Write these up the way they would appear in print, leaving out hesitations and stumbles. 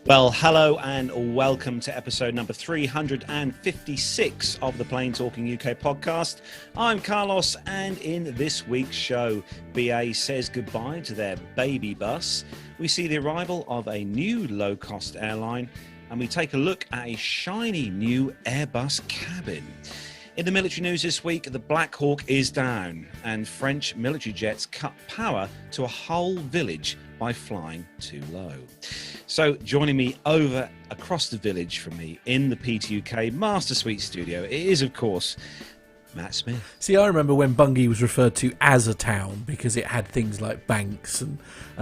Well, hello and welcome to episode number 356 of the Plane Talking UK podcast. I'm Carlos, and in this week's show, BA says goodbye to their baby bus. We see the arrival of a new low-cost airline, and we take a look at a shiny new Airbus cabin. In the military news this week, the Black Hawk is down, and French military jets cut power to a whole village by flying too low. So joining me across the village from me in the PTUK Master Suite studio, it is, of course, Matt Smith. See, I remember when Bungay was referred to as a town because it had things like banks and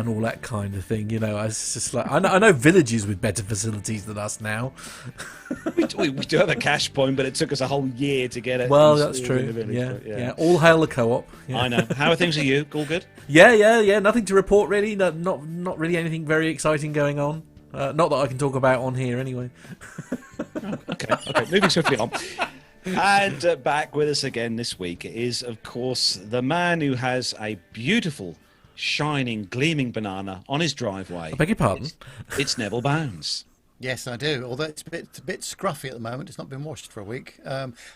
all that kind of thing. You know, I was just like, I know villages with better facilities than us now. we do have a cash point, but it took us a whole year to get it. Well, that's true. Yeah. All hail the co-op. Yeah. I know. How are things with you? All good? Yeah. Nothing to report really. Not really anything very exciting going on. Not that I can talk about on here anyway. Okay. Moving swiftly on. And back with us again this week is, of course, the man who has a beautiful, shining, gleaming banana on his driveway. I beg your pardon? It's Neville Bounds. Yes, I do, although it's a bit scruffy at the moment. It's not been washed for a week.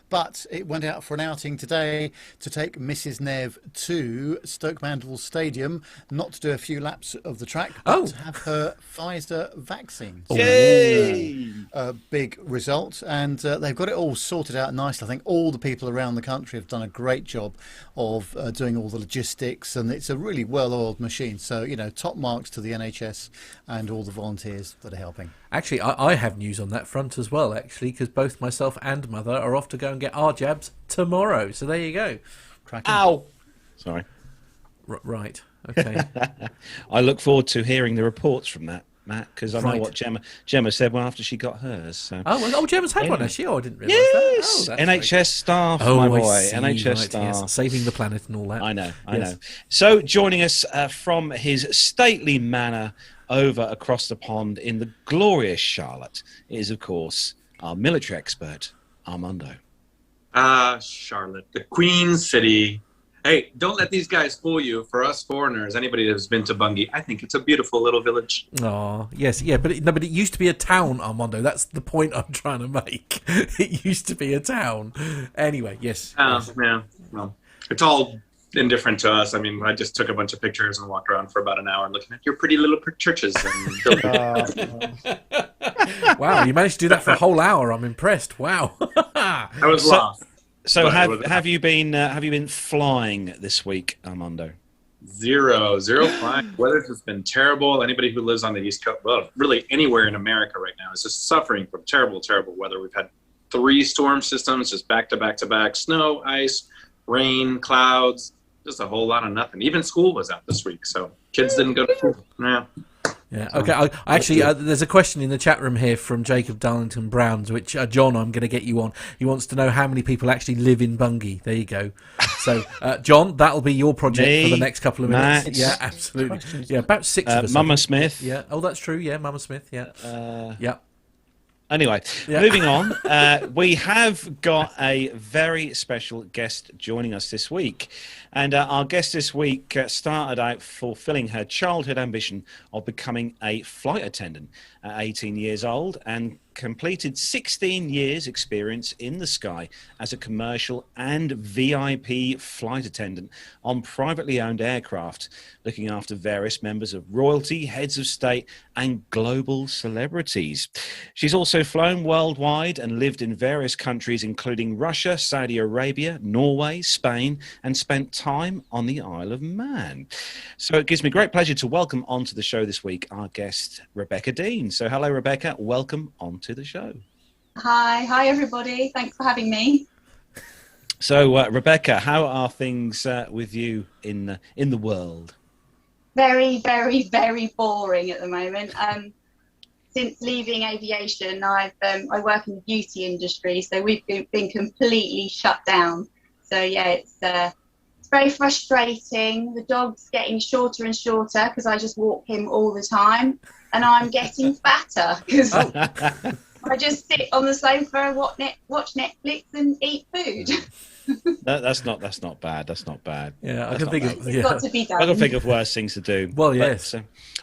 But it went out for an outing today to take Mrs. Nev to Stoke Mandeville Stadium, not to do a few laps of the track, but to have her Pfizer vaccine. So Yay! a big result. And they've got it all sorted out nicely. I think all the people around the country have done a great job of doing all the logistics. And it's a really well-oiled machine. So, you know, top marks to the NHS and all the volunteers that are helping. Actually, I have news on that front as well, actually, because both myself and Mother are off to go and get our jabs tomorrow. So there you go. Cracking. Ow! Sorry. Right. Okay. I look forward to hearing the reports from that, Matt, because I know Right. what Gemma said after she got hers. So. Gemma's had one, actually. Oh, I didn't realise Yes! that. Oh, that's NHS staff, very... my I boy. see. NHS Right, staff. yes. Saving the planet and all that. I know. Yes. So joining us from his stately manor over across the pond in the glorious Charlotte is, of course, our military expert, Armando. Charlotte, the Queen City. Hey, don't let these guys fool you. For us foreigners, anybody that's been to Bungay, I think it's a beautiful little village. Oh, yes, yeah, but it used to be a town, Armando. That's the point I'm trying to make. It used to be a town. Anyway, yes. Yeah, well, it's all indifferent to us. I mean, I just took a bunch of pictures and walked around for about an hour looking at your pretty little churches and buildings. Wow, you managed to do that for a whole hour. I'm impressed. Wow. I was lost. So have you been flying this week, Armando? Zero flying. Weather's just been terrible. Anybody who lives on the East Coast, well, really anywhere in America right now is just suffering from terrible weather. We've had 3 storm systems just back to back. Snow, ice, rain, clouds, just a whole lot of nothing. Even school was out this week, so kids didn't go to school. Yeah. Okay. I actually, there's a question in the chat room here from Jacob Darlington Browns, which John, I'm going to get you on. He wants to know how many people actually live in Bungay. There you go. So, John, that'll be your project for the next couple of minutes. Matt. Yeah, absolutely. Yeah, about 6 of us. Mama Smith. Yeah. Oh, that's true. Yeah, Mama Smith. Yeah. Yeah. Anyway, Yeah. moving on, we have got a very special guest joining us this week. And our guest this week started out fulfilling her childhood ambition of becoming a flight attendant at 18 years old and completed 16 years experience in the sky as a commercial and VIP flight attendant on privately owned aircraft, looking after various members of royalty, heads of state, and global celebrities. She's also flown worldwide and lived in various countries, including Russia, Saudi Arabia, Norway, Spain, and spent time on the Isle of Man. So it gives me great pleasure to welcome onto the show this week our guest, Rebecca Dean. So hello, Rebecca. Welcome onto the show. Hi everybody. Thanks for having me. So Rebecca, how are things with you in the world? Very, very, very boring at the moment. Since leaving aviation, I work in the beauty industry, so we've been completely shut down. So yeah, it's very frustrating. The dog's getting shorter and shorter because I just walk him all the time, and I'm getting fatter because I just sit on the sofa and watch Netflix and eat food. That's not bad. That's not bad. Yeah, I That's can not think bad. of. It's Yeah. got to be done. I can think of worse things to do. Well, But, yes.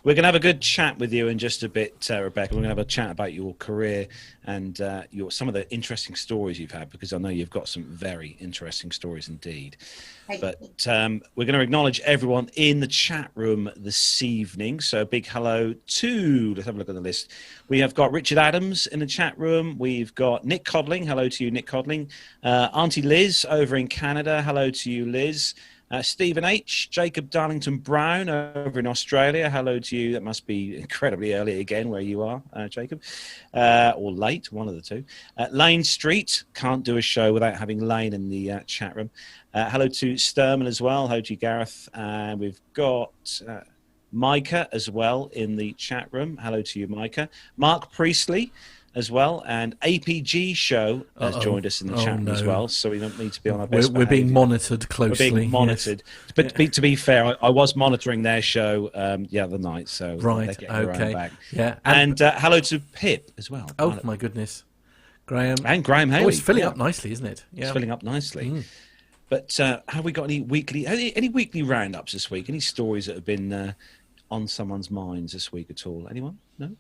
we're going to have a good chat with you in just a bit, Rebecca. We're going to have a chat about your career and some of the interesting stories you've had, because I know you've got some very interesting stories indeed. But we're going to acknowledge everyone in the chat room this evening. So a big hello to, let's have a look at the list. We have got Richard Adams in the chat room. We've got Nick Codling. Hello to you, Nick Codling. Auntie Liz over in Canada. Hello to you, Liz. Stephen H. Jacob Darlington Brown over in Australia. Hello to you. That must be incredibly early again where you are, Jacob. Or late, one of the two. Lane Street. Can't do a show without having Lane in the chat room. Hello to Sturman as well. Hello to you, Gareth. And we've got Micah as well in the chat room. Hello to you, Micah. Mark Priestley as well, and APG Show has joined us in the chat room as well, so we don't need to be on our best We're being monitored closely. We're being monitored. Yes. But to be fair, I was monitoring their show the other night, so right, they're getting their own back. Yeah, and hello to Pip as well. Oh, my goodness. Graham. And Graham Haley. Oh, it's filling up nicely, isn't it? Yeah. It's filling up nicely. But have we got any weekly roundups this week? Any stories that have been on someone's minds this week at all? Anyone? No?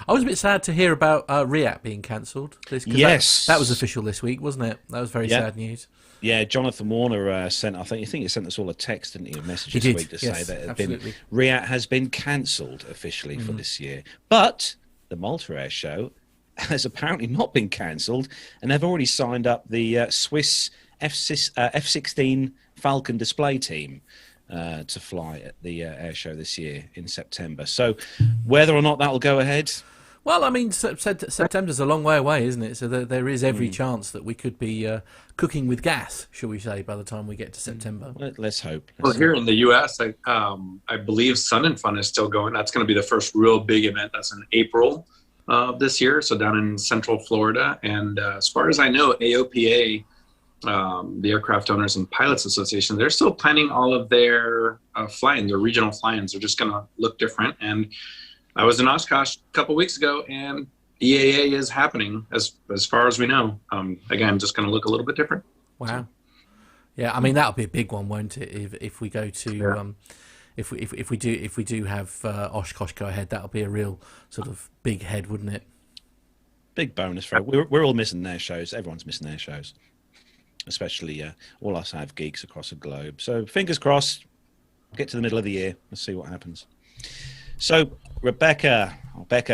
I was a bit sad to hear about RIAT being cancelled. Yes. That was official this week, wasn't it? That was very sad news. Yeah, Jonathan Warner sent, I think he sent us all a text, didn't he, a message this week to say that RIAT has been cancelled officially for this year. But the Malta Air Show has apparently not been cancelled, and they've already signed up the Swiss F-16 Falcon display team to fly at the air show this year in September. So whether or not that will go ahead... Well, I mean, September's a long way away, isn't it? So there is every chance that we could be cooking with gas, shall we say, by the time we get to September. Let's hope. Here in the U.S., I believe Sun and Fun is still going. That's going to be the first real big event. That's in April of this year, so down in Central Florida. And as far as I know, AOPA, the Aircraft Owners and Pilots Association, they're still planning all of their fly-ins, their regional fly-ins. They're just going to look different. And I was in Oshkosh a couple weeks ago, and EAA is happening as far as we know. Again, just going to look a little bit different. Wow. Yeah, I mean that'll be a big one, won't it? If we go to if we do have Oshkosh go ahead, that'll be a real sort of big head, wouldn't it? Big bonus for it. We're all missing their shows. Everyone's missing their shows, especially all us have geeks across the globe. So fingers crossed. Get to the middle of the year. Let's see what happens. So Rebecca,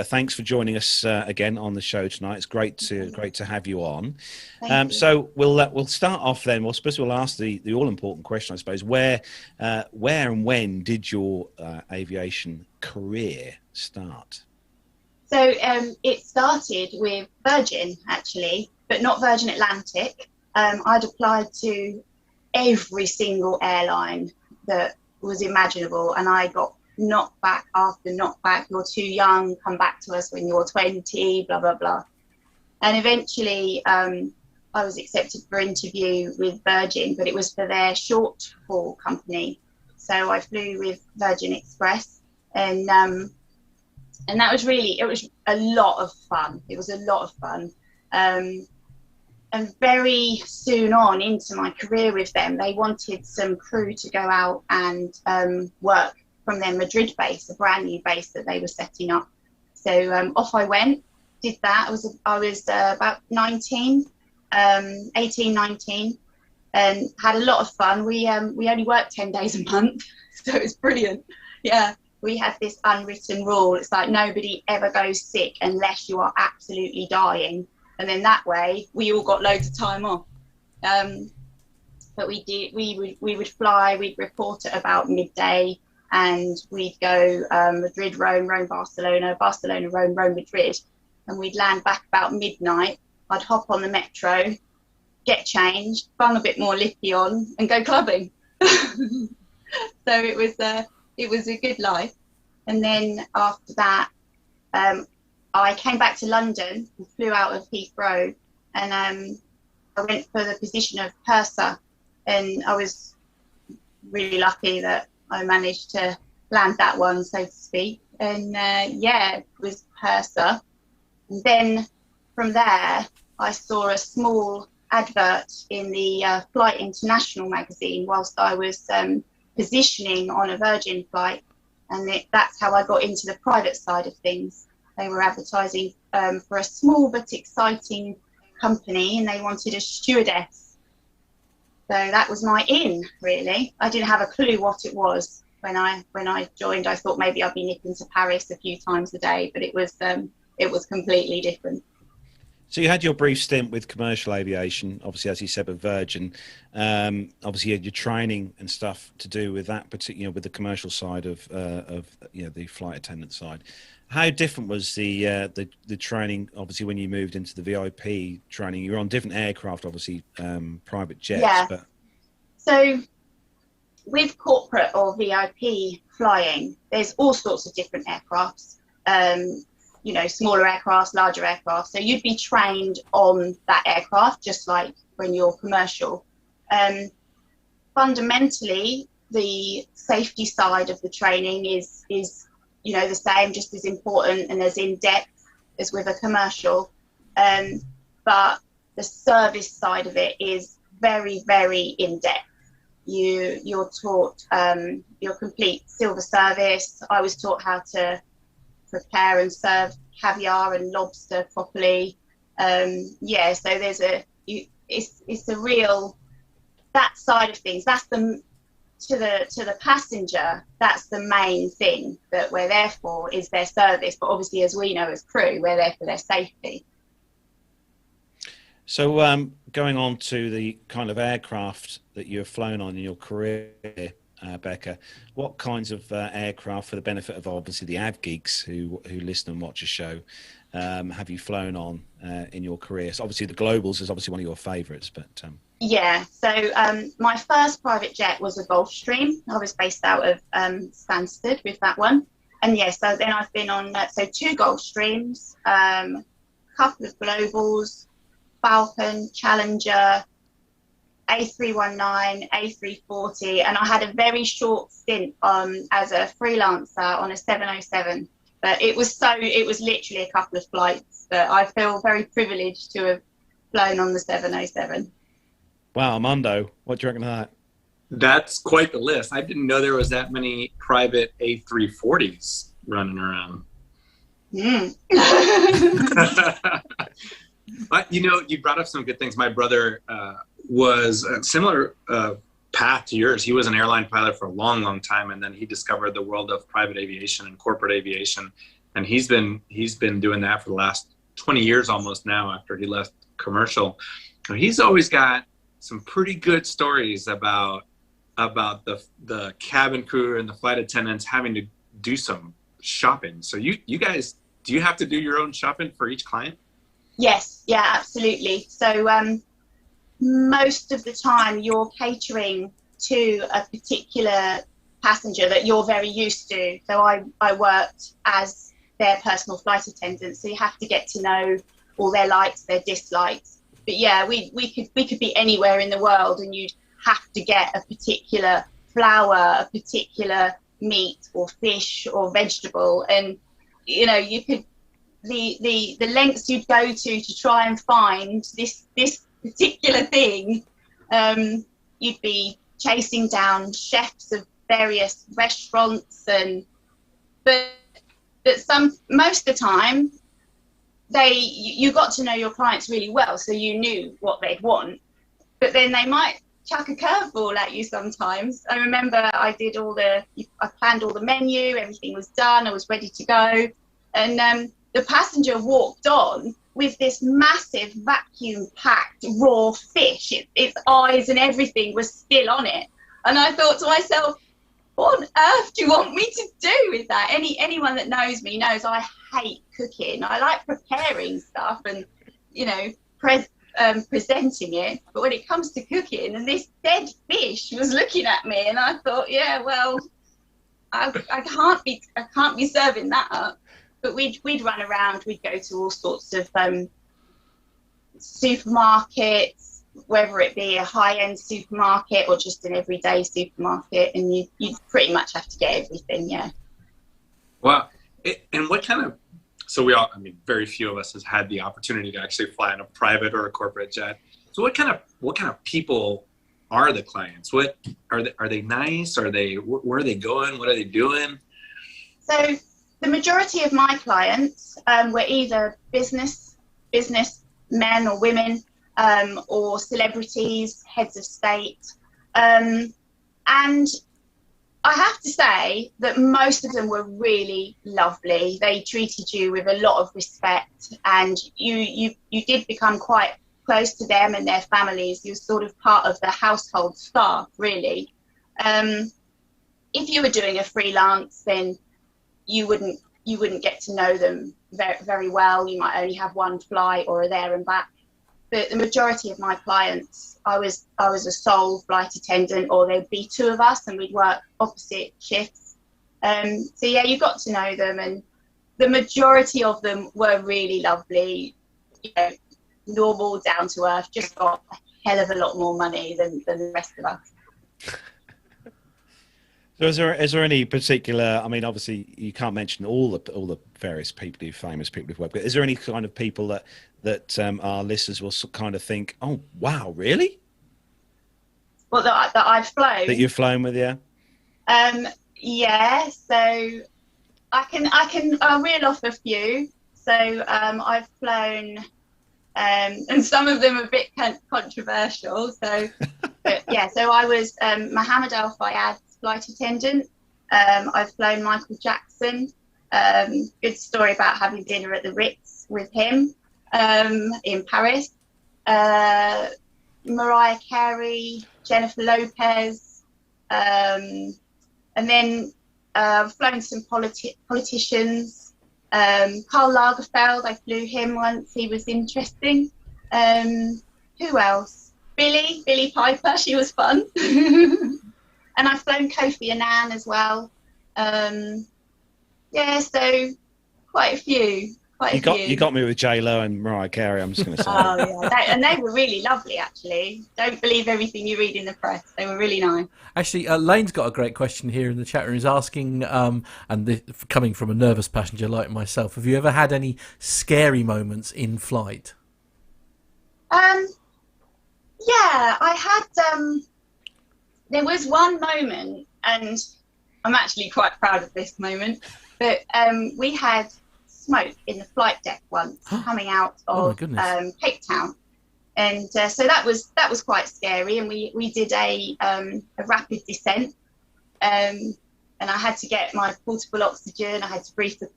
thanks for joining us again on the show tonight. It's great to have you on. So we'll start off then. We'll ask the all important question, I suppose. Where and when did your aviation career start? So it started with Virgin actually, but not Virgin Atlantic. I'd applied to every single airline that was imaginable, and I got knockback after knockback. You're too young, come back to us when you're 20, blah blah blah. And eventually I was accepted for interview with Virgin, but it was for their short haul company. So I flew with Virgin Express, and that was it was a lot of fun. It was a lot of fun. And very soon on into my career with them, they wanted some crew to go out and work from their Madrid base, a brand new base that they were setting up. So off I went, did that. I was about 18, 19, and had a lot of fun. We only worked 10 days a month, so it was brilliant. Yeah, we had this unwritten rule. It's like nobody ever goes sick unless you are absolutely dying. And then that way, we all got loads of time off. But we would fly, we'd report at about midday, and we'd go Madrid, Rome, Barcelona, Rome, Madrid. And we'd land back about midnight. I'd hop on the metro, get changed, bung a bit more lippy on, and go clubbing. So it was a good life. And then after that, I came back to London and flew out of Heathrow, and I went for the position of purser, and I was really lucky that I managed to land that one, so to speak. And it was purser. And then from there, I saw a small advert in the Flight International magazine whilst I was positioning on a Virgin flight, and that's how I got into the private side of things. They were advertising for a small but exciting company, and they wanted a stewardess. So that was my in, really. I didn't have a clue what it was when I joined. I thought maybe I'd be nipping to Paris a few times a day, but it was completely different. So you had your brief stint with commercial aviation, obviously, as you said, with Virgin. Obviously, you had your training and stuff to do with that, particularly with the commercial side of the flight attendant side. How different was the training? Obviously, when you moved into the VIP training, you were on different aircraft, obviously, private jets. Yeah. But... So with corporate or VIP flying, there's all sorts of different aircrafts. Smaller aircraft, larger aircraft. So you'd be trained on that aircraft, just like when you're commercial. Fundamentally, the safety side of the training is the same, just as important and as in depth as with a commercial. But the service side of it is very, very in depth. You're taught your complete silver service. I was taught how to prepare and serve caviar and lobster properly. So there's it's a real, that side of things. That's to the passenger. That's the main thing that we're there for, is their service. But obviously, as we know as crew, we're there for their safety. So going on to the kind of aircraft that you've flown on in your career, Becca, what kinds of aircraft, for the benefit of obviously the av geeks who listen and watch a show, have you flown on in your career? So obviously the Globals is obviously one of your favourites, but yeah. So my first private jet was a Gulfstream. I was based out of Stansted with that one, and so then I've been on 2 Gulfstreams, a couple of Globals, Falcon, Challenger, A319, A340, and I had a very short stint as a freelancer on a 707. But it was literally a couple of flights. But I feel very privileged to have flown on the 707. Wow, Armando, what do you reckon of that? That's quite the list. I didn't know there was that many private A340s running around. But you brought up some good things. My brother was a similar path to yours. He was an airline pilot for a long, long time, and then he discovered the world of private aviation and corporate aviation, and he's been doing that for the last 20 years almost now, after he left commercial. He's always got some pretty good stories about the cabin crew and the flight attendants having to do some shopping. So you guys, do you have to do your own shopping for each client? Yes, yeah, absolutely. So most of the time you're catering to a particular passenger that you're very used to. So I worked as their personal flight attendant, so you have to get to know all their likes, their dislikes. But yeah, we could be anywhere in the world, and you'd have to get a particular flour, a particular meat or fish or vegetable, and you could the lengths you'd go to try and find this particular thing. You'd be chasing down chefs of various restaurants, but most of the time you got to know your clients really well, so you knew what they'd want, but then they might chuck a curveball at you sometimes. I remember I planned all the menu, everything was done, I was ready to go, and the passenger walked on with this massive vacuum-packed raw fish. Its eyes and everything was still on it. And I thought to myself, what on earth do you want me to do with that? Anyone that knows me knows I hate cooking. I like preparing stuff and, presenting it. But when it comes to cooking, and this dead fish was looking at me, and I thought, yeah, well, I can't be serving that up. But we'd run around, we'd go to all sorts of supermarkets, whether it be a high-end supermarket or just an everyday supermarket, and you pretty much have to get everything, yeah. Wow. And what kind of, so very few of us has had the opportunity to actually fly on a private or a corporate jet. So what kind of people are the clients? What are they nice? Are they, where are they going? What are they doing? So the majority of my clients were either business men or women, or celebrities, heads of state. And I have to say that most of them were really lovely. They treated you with a lot of respect, and you did become quite close to them and their families. You're sort of part of the household staff, really. If you were doing a freelance, then you wouldn't get to know them very, very well. You might only have one flight or a there and back. But the majority of my clients, I was a sole flight attendant, or there'd be two of us and we'd work opposite shifts. So yeah, you got to know them, and the majority of them were really lovely, you know, normal, down to earth, just got a hell of a lot more money than the rest of us. So is there any particular, I mean, obviously you can't mention all the various people, famous people who've worked with, is there any kind of people that our listeners will kind of think, oh, wow, really? Well, that I've flown? That you've flown with, yeah? Yeah, so I'll reel off a few. So I've flown, and some of them are a bit controversial. So, but yeah, so I was Mohammed Al Fayad's flight attendant. I've flown Michael Jackson. Good story about having dinner at the Ritz with him in Paris. Mariah Carey, Jennifer Lopez, and then I've flown some politicians. Karl Lagerfeld, I flew him once. He was interesting. Who else? Billy Piper. She was fun. And I've flown Kofi Annan as well. Yeah, so quite a few. You got me with J-Lo and Mariah Carey, I'm just going to say. Oh, yeah. And they were really lovely, actually. Don't believe everything you read in the press. They were really nice. Actually, Lane's got a great question here in the chat room. He's asking, coming from a nervous passenger like myself, have you ever had any scary moments in flight? Yeah, I had... there was one moment, and I'm actually quite proud of this moment, but we had smoke in the flight deck once coming out of Cape Town, and so that was quite scary. And we did a rapid descent, and I had to get my portable oxygen. I had to brief the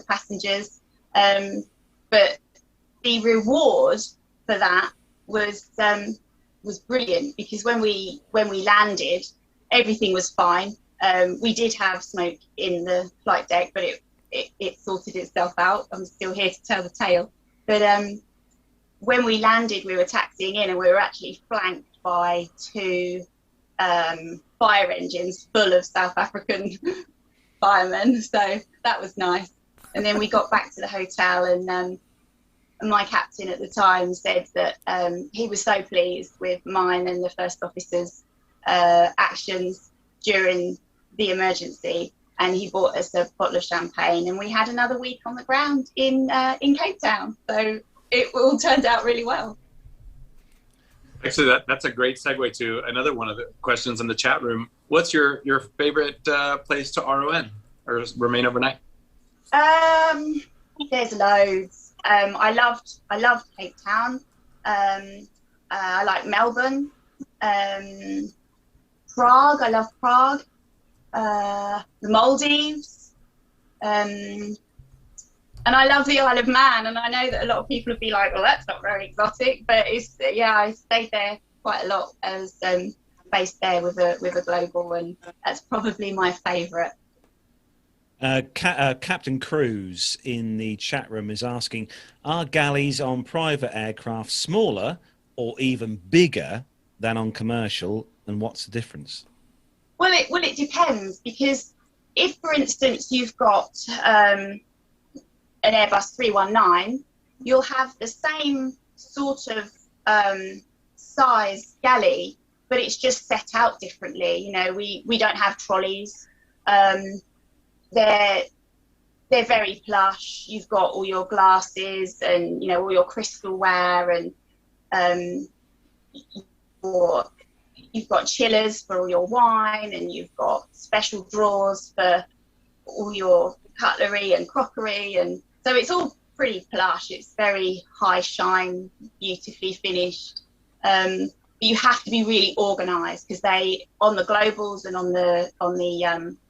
passengers, but the reward for that was brilliant, because when we landed, everything was fine. We did have smoke in the flight deck, but it sorted itself out. I'm still here to tell the tale. But when we landed, we were taxiing in, and we were actually flanked by two fire engines full of South African firemen. So that was nice. And then we got back to the hotel, and my captain at the time said that he was so pleased with mine and the first officer's actions during the emergency, and he bought us a bottle of champagne, and we had another week on the ground in Cape Town. So it all turned out really well. Actually, that's a great segue to another one of the questions in the chat room. What's your favorite place to RON or remain overnight? There's loads. I loved Cape Town. I like Melbourne. Prague. I love Prague. The Maldives. And I love the Isle of Man. And I know that a lot of people would be like, well, that's not very exotic, but it's, yeah, I stayed there quite a lot. I was based there with a global, and that's probably my favourite. Captain Cruz in the chat room is asking, are galleys on private aircraft smaller or even bigger than on commercial, and what's the difference? Well, it depends, because if, for instance, you've got an Airbus 319, you'll have the same sort of size galley, but it's just set out differently. You know, we don't have trolleys. They're very plush. You've got all your glasses and, you know, all your crystalware, and You've got chillers for all your wine, and you've got special drawers for all your cutlery and crockery, and so it's all pretty plush. It's very high shine, beautifully finished. But you have to be really organised, because they, on the Globals and on the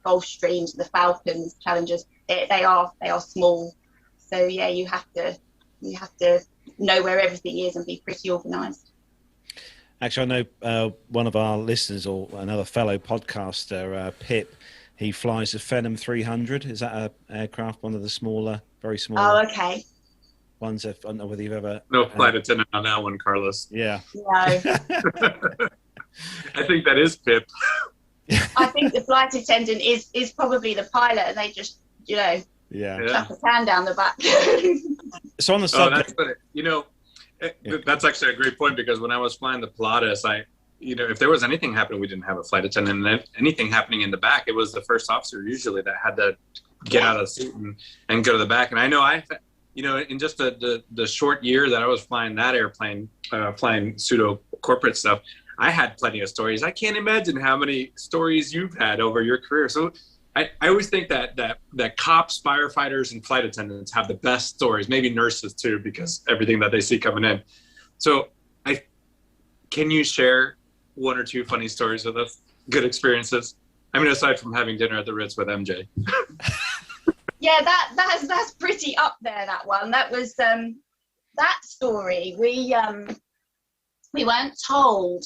Gulfstreams, the Falcons, Challengers, they are small. So yeah, you have to know where everything is and be pretty organised. Actually, I know one of our listeners, or another fellow podcaster, Pip, he flies a Phenom 300. Is that an aircraft, one of the smaller, very small okay. ones? I don't know whether you've ever... No flight attendant on that one, Carlos. Yeah. No. I think that is Pip. I think the flight attendant is probably the pilot, and they just, Yeah. chuck a can down the back. So on the subject... That's actually a great point, because when I was flying the Pilatus, if there was anything happening, we didn't have a flight attendant, and anything happening in the back, it was the first officer usually that had to get out of the seat and go to the back. And I know in just the short year that I was flying that airplane, flying pseudo corporate stuff, I had plenty of stories. I can't imagine how many stories you've had over your career. So I always think that cops, firefighters, and flight attendants have the best stories, maybe nurses too, because everything that they see coming in. So can you share one or two funny stories with us? Good experiences? I mean, aside from having dinner at the Ritz with MJ. Yeah, that's pretty up there, that one. That was that story. We weren't told.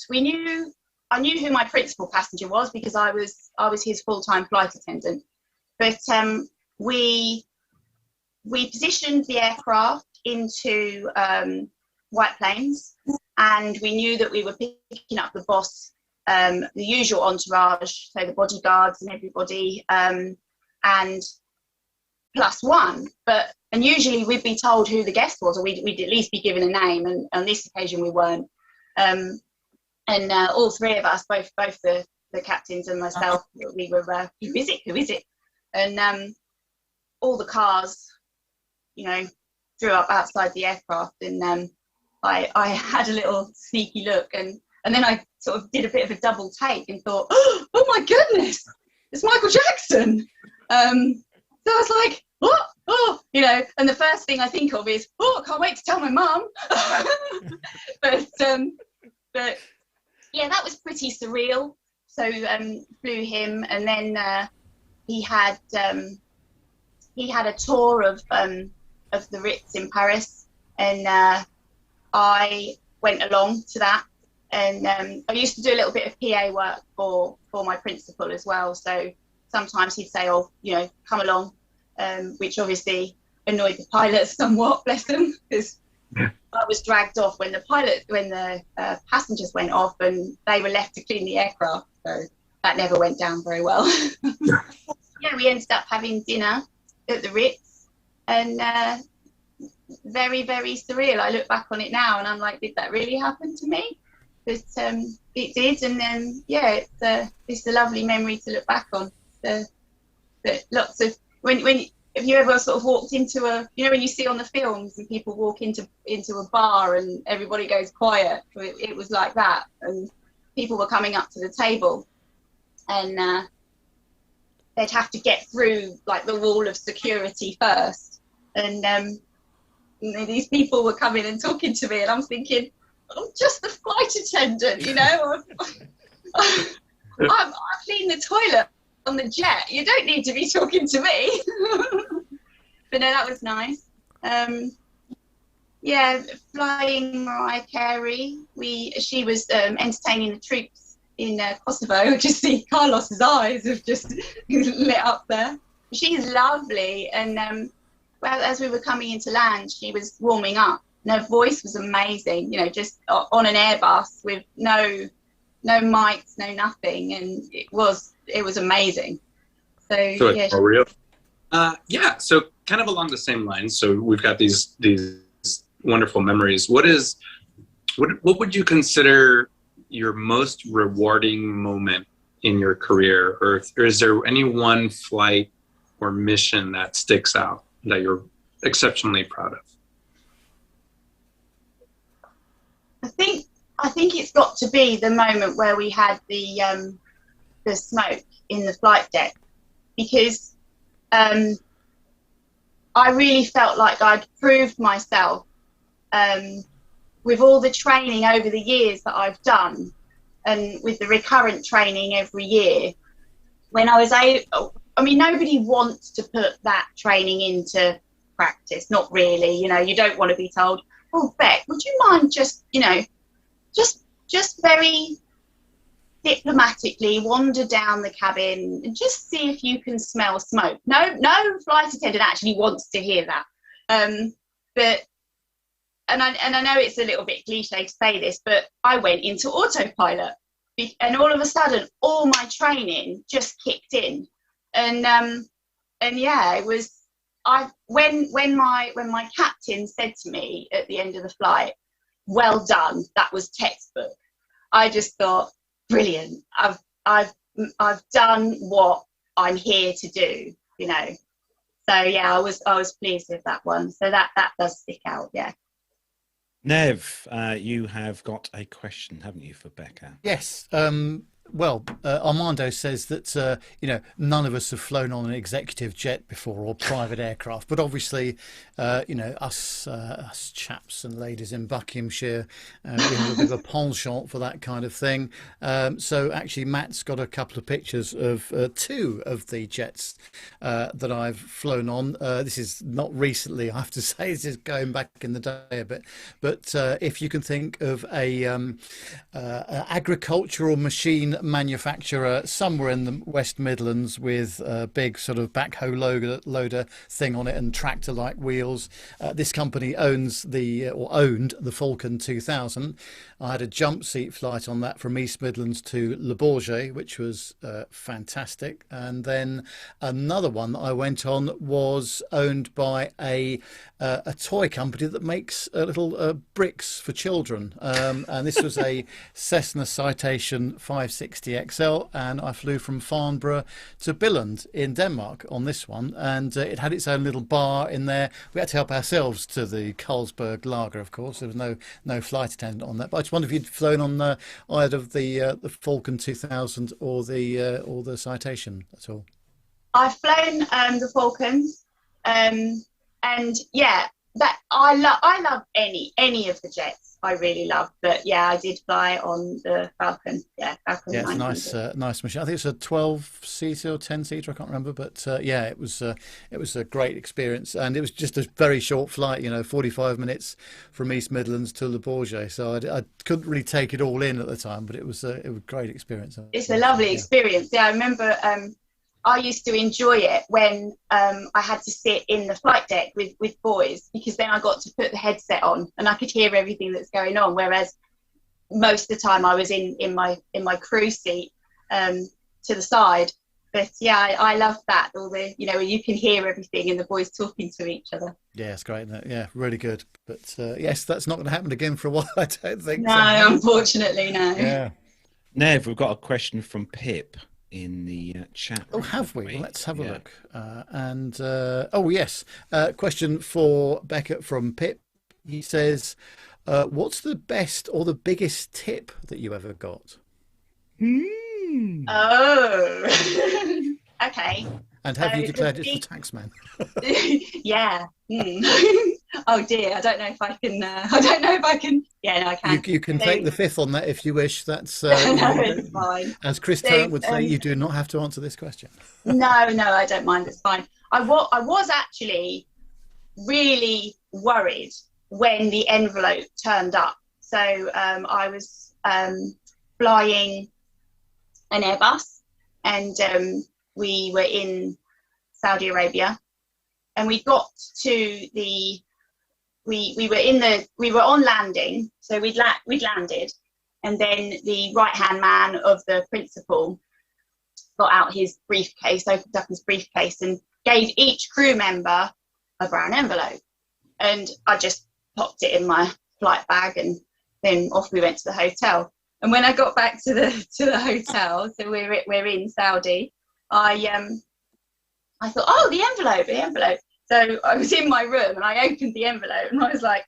I knew who my principal passenger was, because I was his full-time flight attendant. But we positioned the aircraft into white planes, and we knew that we were picking up the boss, the usual entourage, so the bodyguards and everybody, and plus one. And usually we'd be told who the guest was, or we'd at least be given a name, and on this occasion we weren't. And all three of us, both the captains and myself, we were, who is it? And all the cars, drew up outside the aircraft, and I had a little sneaky look, and then I sort of did a bit of a double take and thought, oh my goodness, it's Michael Jackson. So I was like, what? Oh, and the first thing I think of is, I can't wait to tell my mum. But yeah, that was pretty surreal. So flew him, and then he had a tour of the Ritz in Paris, and I went along to that. And I used to do a little bit of PA work for my principal as well. So sometimes he'd say, come along, which obviously annoyed the pilots somewhat, bless them, because I was dragged off when the passengers went off, and they were left to clean the aircraft. So that never went down very well. Yeah, we ended up having dinner at the Ritz, and very, very surreal. I look back on it now and I'm like, did that really happen to me? But it did, and then it's a lovely memory to look back on. But lots of have you ever sort of walked into when you see on the films and people walk into a bar and everybody goes quiet? It was like that, and people were coming up to the table, and they'd have to get through like the wall of security first, and these people were coming and talking to me, and I'm thinking, I'm just the flight attendant, I've cleaned the toilet on the jet. You don't need to be talking to me. But no, that was nice. Flying Mariah Carey. She was entertaining the troops in Kosovo. Just see Carlos's eyes have just lit up there. She's lovely, and as we were coming into land, she was warming up. And her voice was amazing. Just on an Airbus with no mics, no nothing, and it was amazing. So it's for real. So kind of along the same lines. So we've got these wonderful memories. What would you consider your most rewarding moment in your career, or is there any one flight or mission that sticks out that you're exceptionally proud of? I think it's got to be the moment where we had the smoke in the flight deck, because I really felt like I'd proved myself with all the training over the years that I've done, and with the recurrent training every year. When I was I mean, nobody wants to put that training into practice, not really. You know, you don't want to be told, oh, Beck, would you mind just, you know, just very diplomatically wander down the cabin and just see if you can smell smoke. No flight attendant actually wants to hear that. But I know it's a little bit cliche to say this, but I went into autopilot, and all of a sudden all my training just kicked in. And yeah, it was when my captain said to me at the end of the flight, well done, that was textbook, I just thought, brilliant, I've done what I'm here to do, you know. So yeah, I was pleased with that one. So that does stick out, yeah. Nev, you have got a question, haven't you, for Becca? Yes. Well, Armando says that you know, none of us have flown on an executive jet before or private aircraft, but obviously, you know, us chaps and ladies in Buckinghamshire, we have a bit of a penchant for that kind of thing. So actually, Matt's got a couple of pictures of two of the jets that I've flown on. This is not recently, I have to say. This is going back in the day a bit. But if you can think of an agricultural machine manufacturer somewhere in the West Midlands with a big sort of backhoe loader thing on it and tractor-like wheels. This company owned the Falcon 2000. I had a jump seat flight on that from East Midlands to Le Bourget, which was fantastic. And then another one that I went on was owned by a toy company that makes little bricks for children. And this was a Cessna Citation 560 XL, and I flew from Farnborough to Billund in Denmark on this one, and it had its own little bar in there. We had to help ourselves to the Carlsberg lager, of course. There was no flight attendant on that. But I just wonder if you'd flown on either of the Falcon 2000 or the Citation at all. I've flown the Falcons, and yeah, that I love any of the jets. I really love, but yeah, I did fly on the Falcon. Yeah, Falcon. Yeah, it's a nice machine. I think it's a 12-seater or 10-seater. I can't remember, but yeah, it was a great experience, and it was just a very short flight. You know, 45 minutes from East Midlands to Le Bourget. So I couldn't really take it all in at the time, but it was a great experience. It's a lovely experience. Yeah, I remember. I used to enjoy it when I had to sit in the flight deck with boys, because then I got to put the headset on and I could hear everything that's going on. Whereas most of the time I was in my crew seat to the side. But yeah, I love that. All the, you know, you can hear everything and the boys talking to each other. Yeah, it's great. Yeah, really good. But yes, that's not going to happen again for a while, I don't think. No, so. Unfortunately, no. Yeah. Nev, we've got a question from Pip in the chat. Oh, have we? Well, let's have a look. Oh yes, question for Becca from Pip. He says, what's the best or the biggest tip that you ever got? Oh, okay. And have you declared it to taxman? Yeah. Oh dear, I don't know if I can. Yeah, no, I can. You can take the fifth on that if you wish. That's no, it's fine. As Chris Tarrant would say, you do not have to answer this question. No, I don't mind. It's fine. I was actually really worried when the envelope turned up. So I was flying an Airbus, and we were in Saudi Arabia, and we got to the we were on landing, so we'd landed, and then the right hand man of the principal got out his briefcase, opened up his briefcase, and gave each crew member a brown envelope, and I just popped it in my flight bag, and then off we went to the hotel. And when I got back to the hotel, so we're in Saudi, I thought, oh, the envelope. So I was in my room and I opened the envelope and I was like,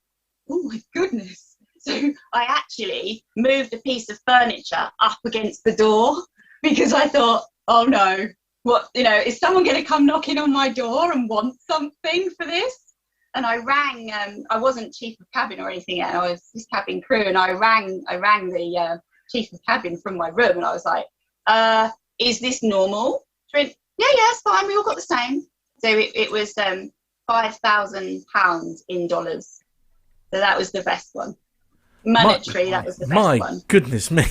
oh my goodness. So I actually moved a piece of furniture up against the door because I thought, oh no, what, is someone going to come knocking on my door and want something for this? And I rang, I wasn't chief of cabin or anything yet, I was just cabin crew, and I rang the chief of cabin from my room, and I was like, is this normal? She went, yeah, it's fine, we all got the same. So it was £5,000 in dollars. So that was the best one. Monetary, that was the best one. My goodness me.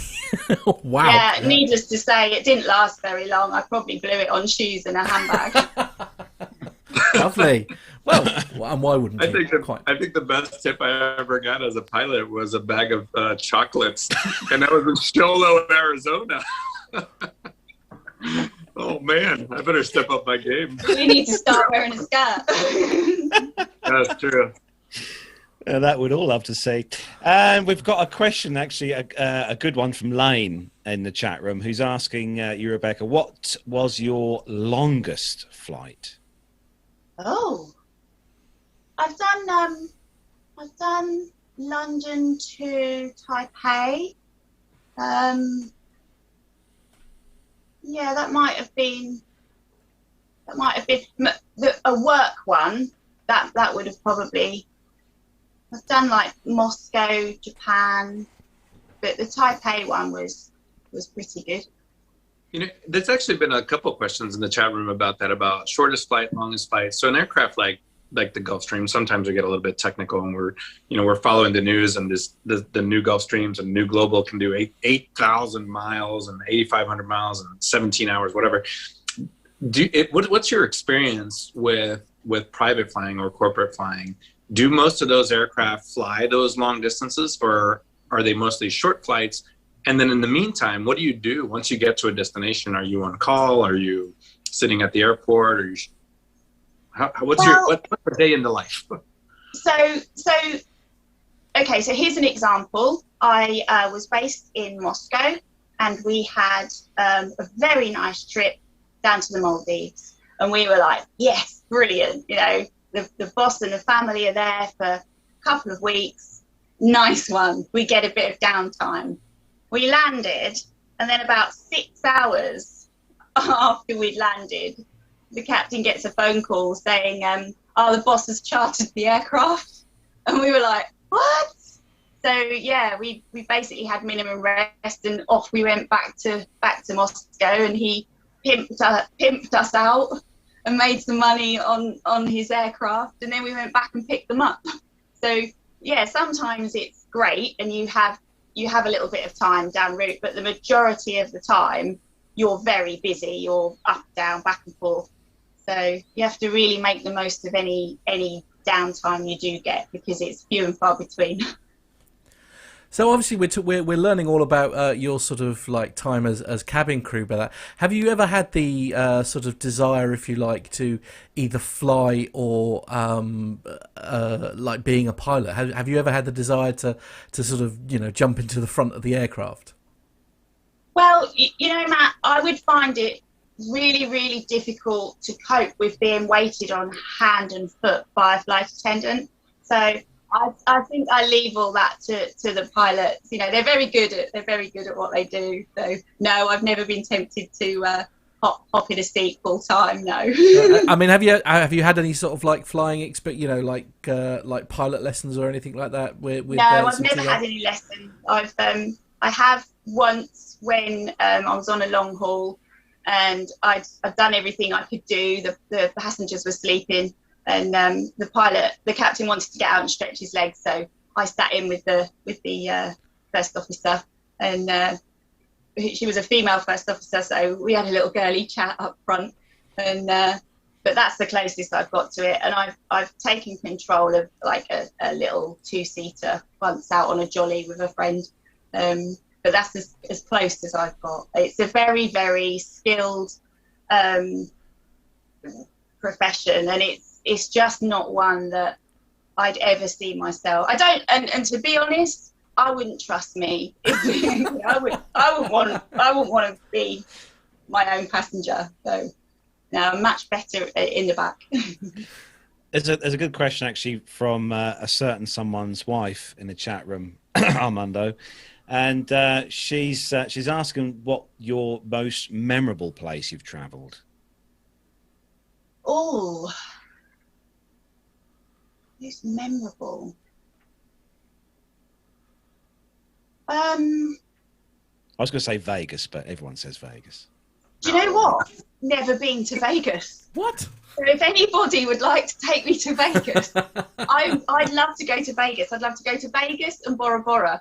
Wow. Yeah, needless to say, it didn't last very long. I probably blew it on shoes and a handbag. Lovely. Well, and why wouldn't you? I think the best tip I ever got as a pilot was a bag of chocolates, and that was in Sholo, Arizona. Oh man, I better step up my game. We need to start wearing a skirt. That's true. That would all love to see. And we've got a question, actually, a good one from Lane in the chat room, who's asking you, Rebecca, what was your longest flight? Oh, I've done London to Taipei. Yeah, that might have been a work one. That would have probably. I've done like Moscow, Japan, but the Taipei one was pretty good. There's actually been a couple of questions in the chat room about that, about shortest flight, longest flight. So an aircraft like the Gulfstream, sometimes we get a little bit technical, and we're following the news, and the new Gulfstreams and new Global can do 8,000 miles and 8,500 miles and 17 hours, whatever. What's your experience with private flying or corporate flying? Do most of those aircraft fly those long distances, or are they mostly short flights? And then in the meantime, what do you do once you get to a destination? Are you on call? Are you sitting at the airport? What's your day in the life? So here's an example. I was based in Moscow, and we had a very nice trip down to the Maldives, and we were like, yes, brilliant. The boss and the family are there for a couple of weeks. Nice one. We get a bit of downtime. We landed, and then about 6 hours after we'd landed, the captain gets a phone call saying, the boss has chartered the aircraft. And we were like, what? So yeah, we basically had minimum rest, and off we went back to Moscow, and he pimped us out and made some money on his aircraft, and then we went back and picked them up. So yeah, sometimes it's great, and you have a little bit of time down route, but the majority of the time you're very busy, you're up, down, back and forth. So you have to really make the most of any downtime you do get, because it's few and far between. So obviously we're learning all about your sort of like time as cabin crew. But have you ever had the sort of desire, if you like, to either fly or like being a pilot? Have you ever had the desire to sort of jump into the front of the aircraft? Well, Matt, I would find it really, really difficult to cope with being waited on hand and foot by a flight attendant. So I think I leave all that to the pilots. They're very good at what they do. So no, I've never been tempted to hop in a seat full time. No. I mean, have you had any sort of like flying like pilot lessons or anything like that? With no, I've never had any lessons. I have once when I was on a long haul, and I'd done everything I could do. The passengers were sleeping. And the captain wanted to get out and stretch his legs, so I sat in with the first officer, and she was a female first officer, so we had a little girly chat up front. And but that's the closest I've got to it. And I've taken control of like a little 2-seater once out on a jolly with a friend, but that's as close as I've got. It's a very, very skilled profession, and it's just not one that I'd ever see myself. I don't, and to be honest, I wouldn't trust me. I wouldn't want to be my own passenger. So no, I'm much better in the back. There's a good question actually from a certain someone's wife in the chat room. Armando, and she's asking what your most memorable place you've travelled. Oh, it's memorable. I was going to say Vegas, but everyone says Vegas. Do you know what? Never been to Vegas. What? So if anybody would like to take me to Vegas, I'd love to go to Vegas. I'd love to go to Vegas and Bora Bora.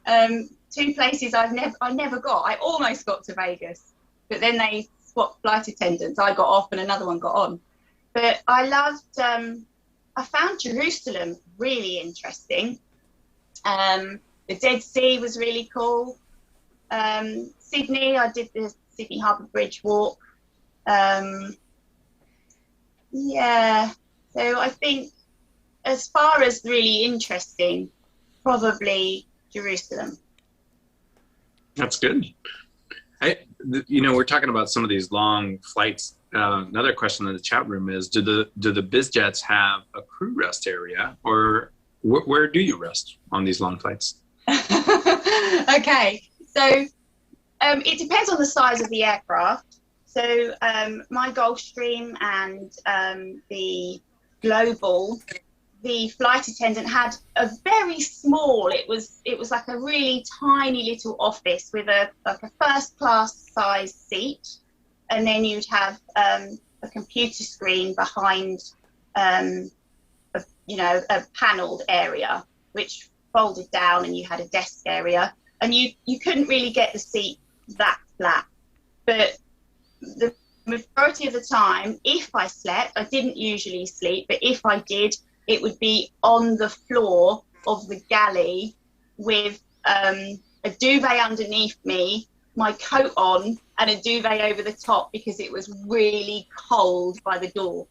Two places I never got. I almost got to Vegas, but then they swapped flight attendants. I got off and another one got on. But I loved. I found Jerusalem really interesting. The Dead Sea was really cool. Sydney, I did the Sydney Harbour Bridge walk. Yeah, so I think as far as really interesting, probably Jerusalem. That's good. We're talking about some of these long flights. Another question in the chat room is, do the biz jets have a crew rest area, or where do you rest on these long flights? Okay, so it depends on the size of the aircraft. So my Gulfstream and the Global, the flight attendant had a very small, it was like a really tiny little office with a first class size seat, and then you'd have a computer screen behind a panelled area which folded down, and you had a desk area, and you couldn't really get the seat that flat. But the majority of the time, if I slept, I didn't usually sleep, but if I did, it would be on the floor of the galley with a duvet underneath me, my coat on, and a duvet over the top because it was really cold by the door.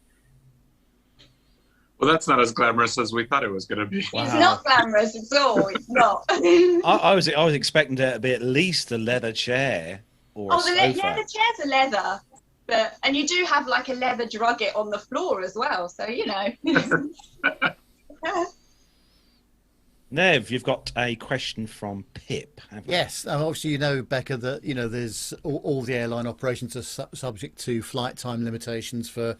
Well, that's not as glamorous as we thought it was going to be. Wow. It's not glamorous at all. It's not. I was expecting there to be at least a leather chair or a sofa. The chairs are leather, and you do have like a leather drugget on the floor as well. So Nev, you've got a question from Pip. Yes, obviously Becca, that there's all the airline operations are subject to flight time limitations for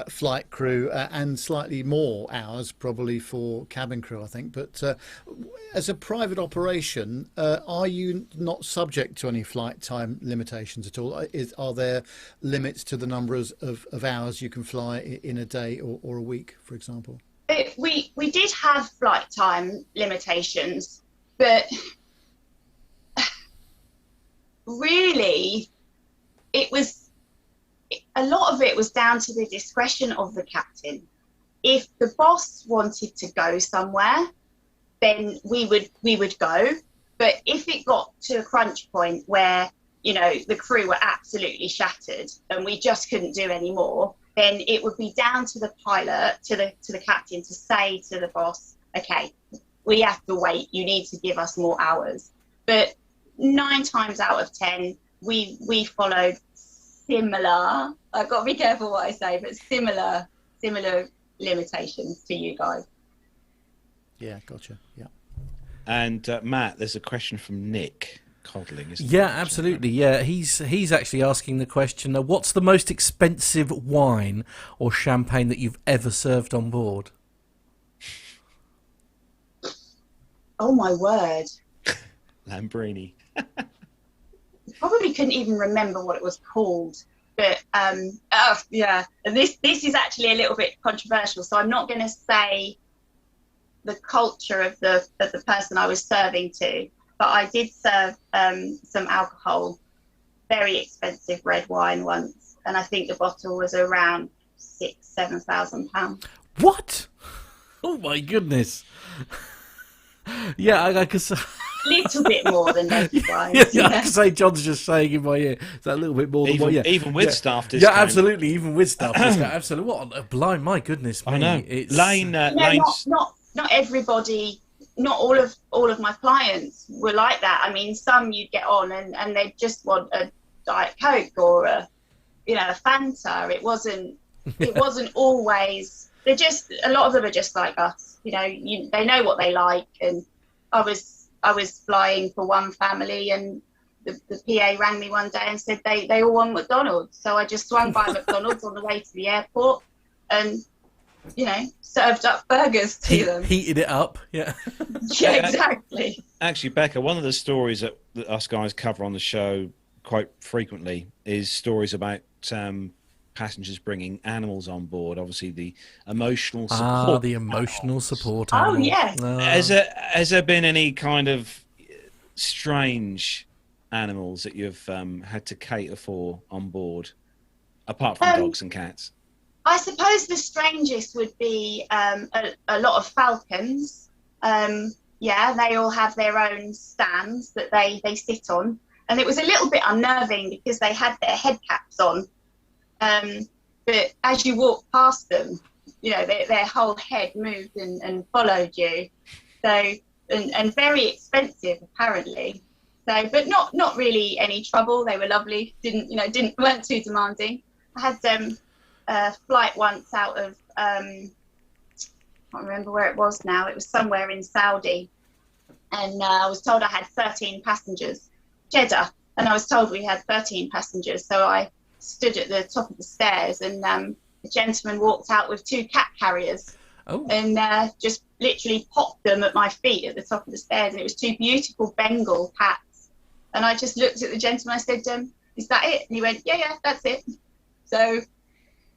flight crew and slightly more hours probably for cabin crew, I think. But as a private operation, are you not subject to any flight time limitations at all? Are there limits to the number of hours you can fly in a day or a week, for example? We did have flight time limitations, but really a lot of it was down to the discretion of the captain. If the boss wanted to go somewhere, then we would go. But if it got to a crunch point where the crew were absolutely shattered and we just couldn't do any more, then it would be down to the pilot, to the captain, to say to the boss, okay, we have to wait, you need to give us more hours. But 9 times out of 10, we followed similar, I've got to be careful what I say, but similar limitations to you guys. Yeah, gotcha, yeah. And Matt, there's a question from Nick. Coddling, isn't yeah, absolutely. Yeah, he's actually asking the question: what's the most expensive wine or champagne that you've ever served on board? Oh my word! Lambrini. Probably couldn't even remember what it was called, but yeah. And this is actually a little bit controversial, so I'm not going to say the culture of the person I was serving to. But I did serve some alcohol, very expensive red wine once, and I think the bottle was around £6,000-7,000. What? Oh my goodness! Yeah, I could say a little bit more than those wines. Yeah, I could say John's just saying in my ear. Is that a little bit more than what? Yeah, even with staff discount. Yeah, absolutely, even with staff discount. Absolutely. What a blind! My goodness, me. I know. It's... Lane, not everybody. Not all of my clients were like that. I mean, some you'd get on and they just want a Diet Coke or a Fanta. It wasn't always. A lot of them are just like us. They know what they like, and I was I was flying for one family, and the PA rang me one day and said they all want McDonald's. So I just swung by McDonald's on the way to the airport and, you know, served up burgers to them. Heated it up, yeah. Yeah, exactly. Actually, Becca, one of the stories that us guys cover on the show quite frequently is stories about passengers bringing animals on board. Obviously, the emotional support. The emotional support. Oh, animal. yes. Has there been any kind of strange animals that you've had to cater for on board, apart from dogs and cats? I suppose the strangest would be a lot of falcons. Yeah, they all have their own stands that they sit on. And it was a little bit unnerving because they had their head caps on. But as you walked past them, you know, their whole head moved and followed you. So, and very expensive apparently. So, but not really any trouble. They were lovely. Weren't too demanding. I had a flight once out of I can't remember where it was now. It was somewhere in Saudi, and I was told I had 13 passengers, Jeddah, and I was told we had 13 passengers. So I stood at the top of the stairs, and a gentleman walked out with 2 cat carriers. Oh. And just literally popped them at my feet at the top of the stairs. And it was 2 beautiful Bengal cats. And I just looked at the gentleman. I said, "Is that it?" And he went, "Yeah, that's it." So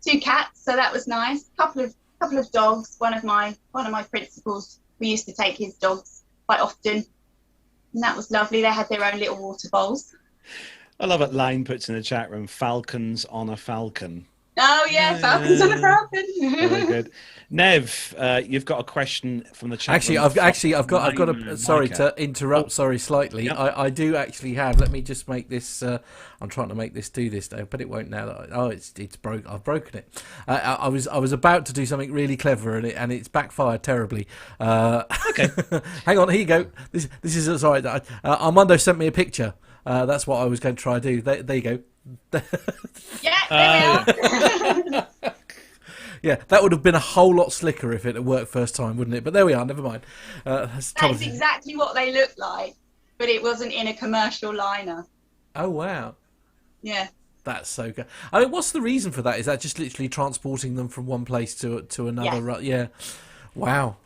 2 cats. So that was nice. Couple of dogs. One of my principals, we used to take his dogs quite often, and that was lovely. They had their own little water bowls. I love what Lane puts in the chat room: falcons on a falcon. Oh yeah, falcons on a falcon. Very good. Nev, you've got a question from the chat Actually, room. I've got a. Sorry to interrupt. Sorry, slightly. Yep. I do actually have. Let me just make this. I'm trying to make this do this though, but it won't now. It's broke. I've broken it. I was about to do something really clever and it's backfired terribly. Okay. Hang on. Here you go. This is sorry. Armando sent me a picture. That's what I was going to try to do. There you go. Yeah, there we are. Yeah, that would have been a whole lot slicker if it had worked first time, wouldn't it? But there we are, never mind. That's exactly what they look like, but it wasn't in a commercial liner. Oh, wow. Yeah. That's so good. I mean, what's the reason for that? Is that just literally transporting them from one place to another? Yeah. Wow.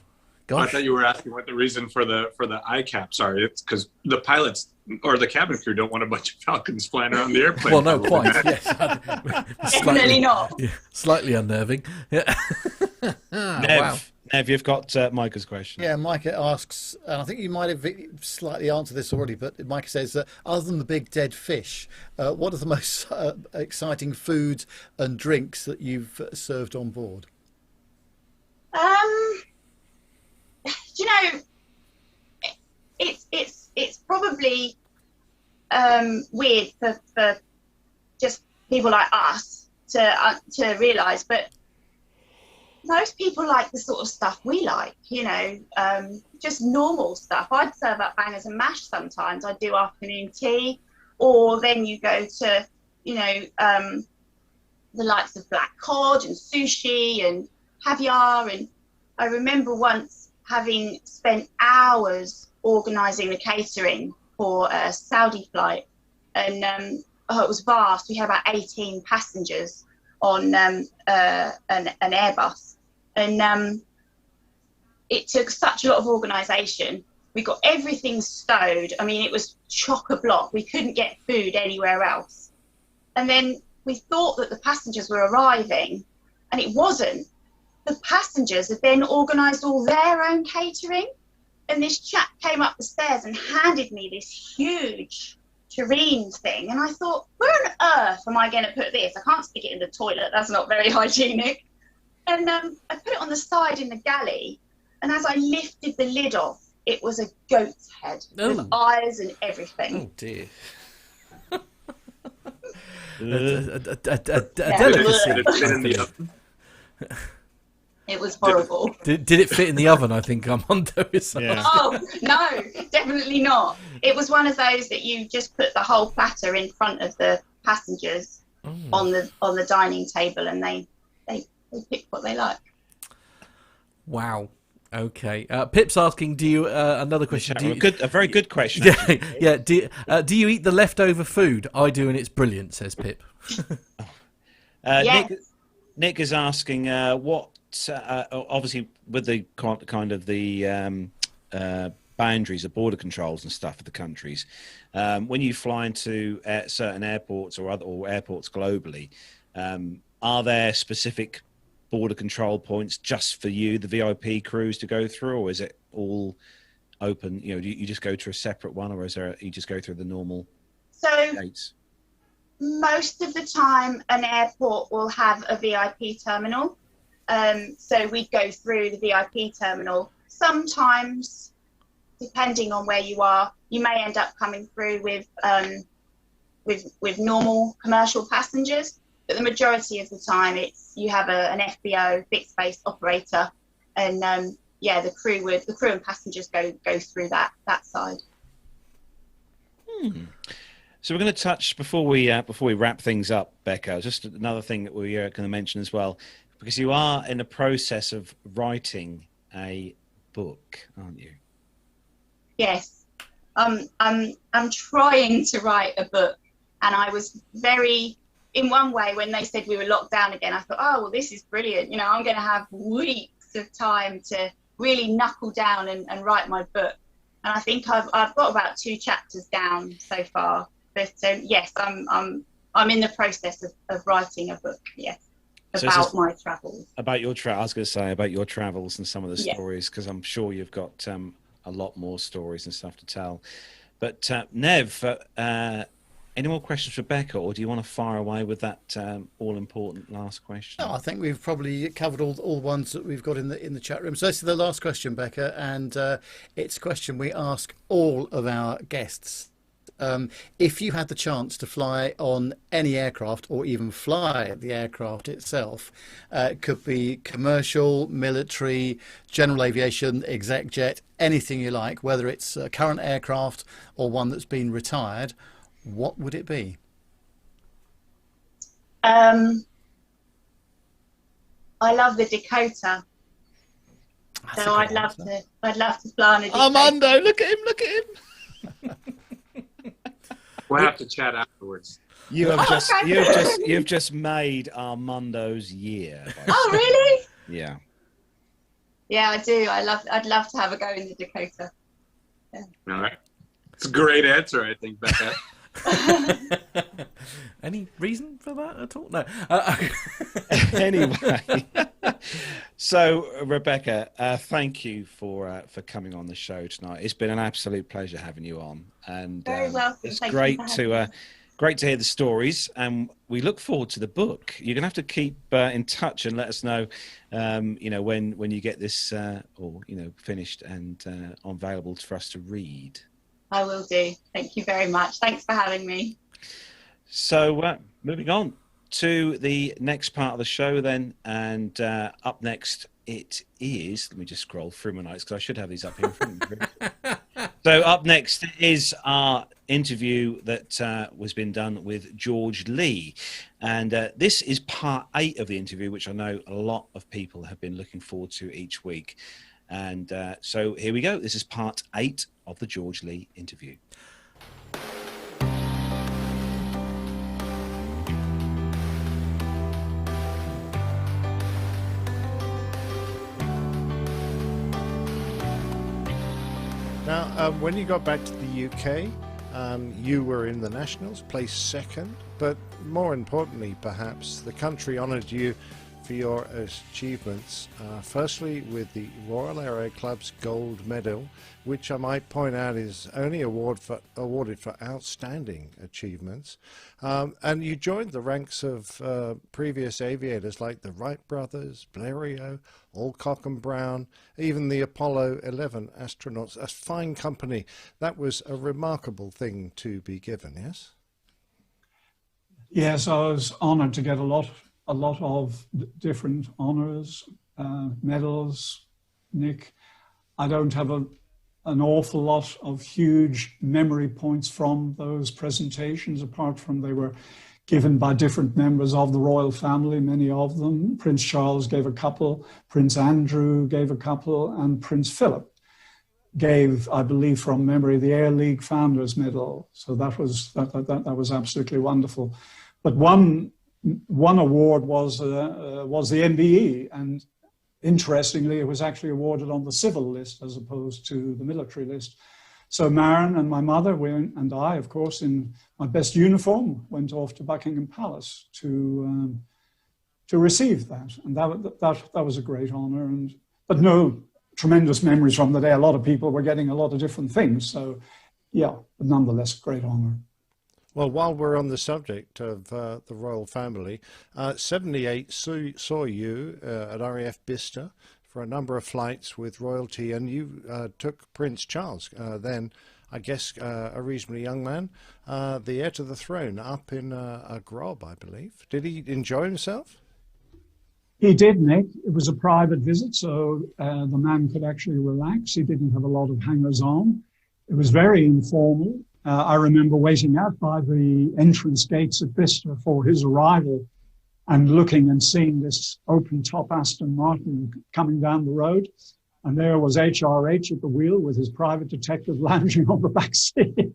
Gosh. I thought you were asking what the reason for the ICAP. Sorry, it's because the pilots or the cabin crew don't want a bunch of falcons flying around the airplane. Well, no, quite. Yes. Definitely not. Yeah, slightly unnerving. Yeah. Wow. Nev, you've got Micah's question. Yeah, Micah asks, and I think you might have slightly answered this already, but Micah says, other than the big dead fish, what are the most exciting foods and drinks that you've served on board? You know, it's probably weird for just people like us to realise, but most people like the sort of stuff we like, you know, just normal stuff. I'd serve up bangers and mash sometimes. I'd do afternoon tea, or then you go to, you know, the likes of black cod and sushi and caviar. And I remember once having spent hours organising the catering for a Saudi flight, and it was vast. We had about 18 passengers on an airbus, and it took such a lot of organisation. We got everything stowed. I mean, it was chock-a-block. We couldn't get food anywhere else. And then we thought that the passengers were arriving, and it wasn't. The passengers had then organised all their own catering, and this chap came up the stairs and handed me this huge tureen thing, and I thought, where on earth am I going to put this? I can't stick it in the toilet. That's not very hygienic. And I put it on the side in the galley, and as I lifted the lid off, it was a goat's head with eyes and everything. Oh dear. A delicacy. It was horrible. Did it fit in the oven? I think Armando is. Yeah. Oh no, definitely not. It was one of those that you just put the whole platter in front of the passengers on the dining table, and they pick what they like. Wow. Okay. Pip's asking, do you, another question. Do you, a very good question. yeah. Do you eat the leftover food? I do, and it's brilliant, says Pip. Yes. Nick is asking what, obviously, with the kind of the boundaries of border controls and stuff of the countries, when you fly into certain airports or airports globally, are there specific border control points just for you, the VIP crews, to go through, or is it all open? You know, do you just go to a separate one, or you just go through the normal gates? Most of the time, an airport will have a VIP terminal. So we'd go through the VIP terminal. Sometimes, depending on where you are, you may end up coming through with normal commercial passengers. But the majority of the time, you have an FBO, fixed base operator, and the crew and passengers go through that side. So we're going to touch before we wrap things up, Becca. Just another thing that we're going to mention as well, because you are in the process of writing a book, aren't you? Yes, I'm trying to write a book, and I was very. In one way, when they said we were locked down again, I thought, oh, well, this is brilliant. You know, I'm going to have weeks of time to really knuckle down and write my book. And I think I've got about 2 chapters down so far. But yes, I'm in the process of writing a book. Yes, about my travels. About your I was going to say about your travels and some of the stories, because I'm sure you've got a lot more stories and stuff to tell. But Nev. Any more questions for Becca, or do you want to fire away with that all-important last question? No, I think we've probably covered all the ones that we've got in the chat room. So this is the last question, Becca, and it's a question we ask all of our guests. If you had the chance to fly on any aircraft, or even fly the aircraft itself, it could be commercial, military, general aviation, exec jet, anything you like, whether it's a current aircraft or one that's been retired, what would it be? I love the Dakota. That's so I'd love to fly on a Dakota. Armando, look at him! We'll have to chat afterwards. You've just made Armando's year. Oh, really? Yeah. Yeah, I do. I'd love to have a go in the Dakota. Yeah. All right. It's a great answer, I think, Becca. Any reason for that at all? No. Anyway, so Rebecca, thank you for coming on the show tonight. It's been an absolute pleasure having you on, and very welcome. It's great to hear the stories, and we look forward to the book. You're gonna have to keep in touch and let us know, when you get this finished and available for us to read. I will do. Thank you very much. Thanks for having me. So moving on to the next part of the show then, and up next it is, let me just scroll through my notes because I should have these up here in front of me. So up next is our interview that was been done with George Lee, and this is part 8 of the interview, which I know a lot of people have been looking forward to each week. And so here we go. This is part 8 of the George Lee interview. Now, when you got back to the UK, you were in the Nationals, placed 2nd, but more importantly, perhaps, the country honoured you for your achievements, firstly with the Royal Aero Club's Gold Medal, which I might point out is only awarded for outstanding achievements, and you joined the ranks of previous aviators like the Wright brothers, Blériot, Alcock and Brown, even the Apollo 11 astronauts. A fine company. That was a remarkable thing to be given, yes? Yes, I was honoured to get a lot of different honours, medals, Nick. I don't have an awful lot of huge memory points from those presentations, apart from they were given by different members of the royal family, many of them. Prince Charles gave a couple, Prince Andrew gave a couple, and Prince Philip gave, I believe from memory, the Air League Founders Medal. So that was absolutely wonderful. But one award was the MBE, and interestingly, it was actually awarded on the civil list as opposed to the military list. So Maren and my mother and I, of course, in my best uniform, went off to Buckingham Palace to receive that, and that was a great honour. But no tremendous memories from the day. A lot of people were getting a lot of different things. So, yeah, but nonetheless, great honour. Well, while we're on the subject of the royal family, 78 saw you at RAF Bicester for a number of flights with royalty, and you took Prince Charles, then I guess a reasonably young man, the heir to the throne, up in a Grob, I believe. Did he enjoy himself? He did, Nick. It was a private visit, so the man could actually relax. He didn't have a lot of hangers-on. It was very informal. I remember waiting out by the entrance gates at Bicester for his arrival and looking and seeing this open-top Aston Martin coming down the road. And there was HRH at the wheel with his private detective lounging on the back seat.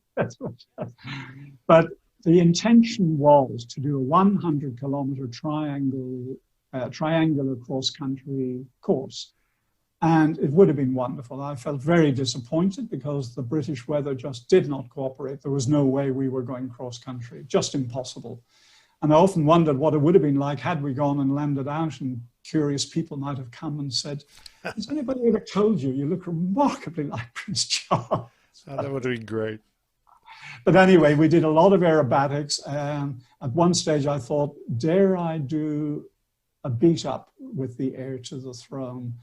But the intention was to do a 100-kilometer triangular cross-country course. And it would have been wonderful. I felt very disappointed because the British weather just did not cooperate. There was no way we were going cross-country, just impossible. And I often wondered what it would have been like had we gone and landed out, and curious people might have come and said, has anybody ever told you look remarkably like Prince Charles? Oh, that would have been great. But anyway, we did a lot of aerobatics. At one stage I thought, dare I do a beat up with the heir to the throne?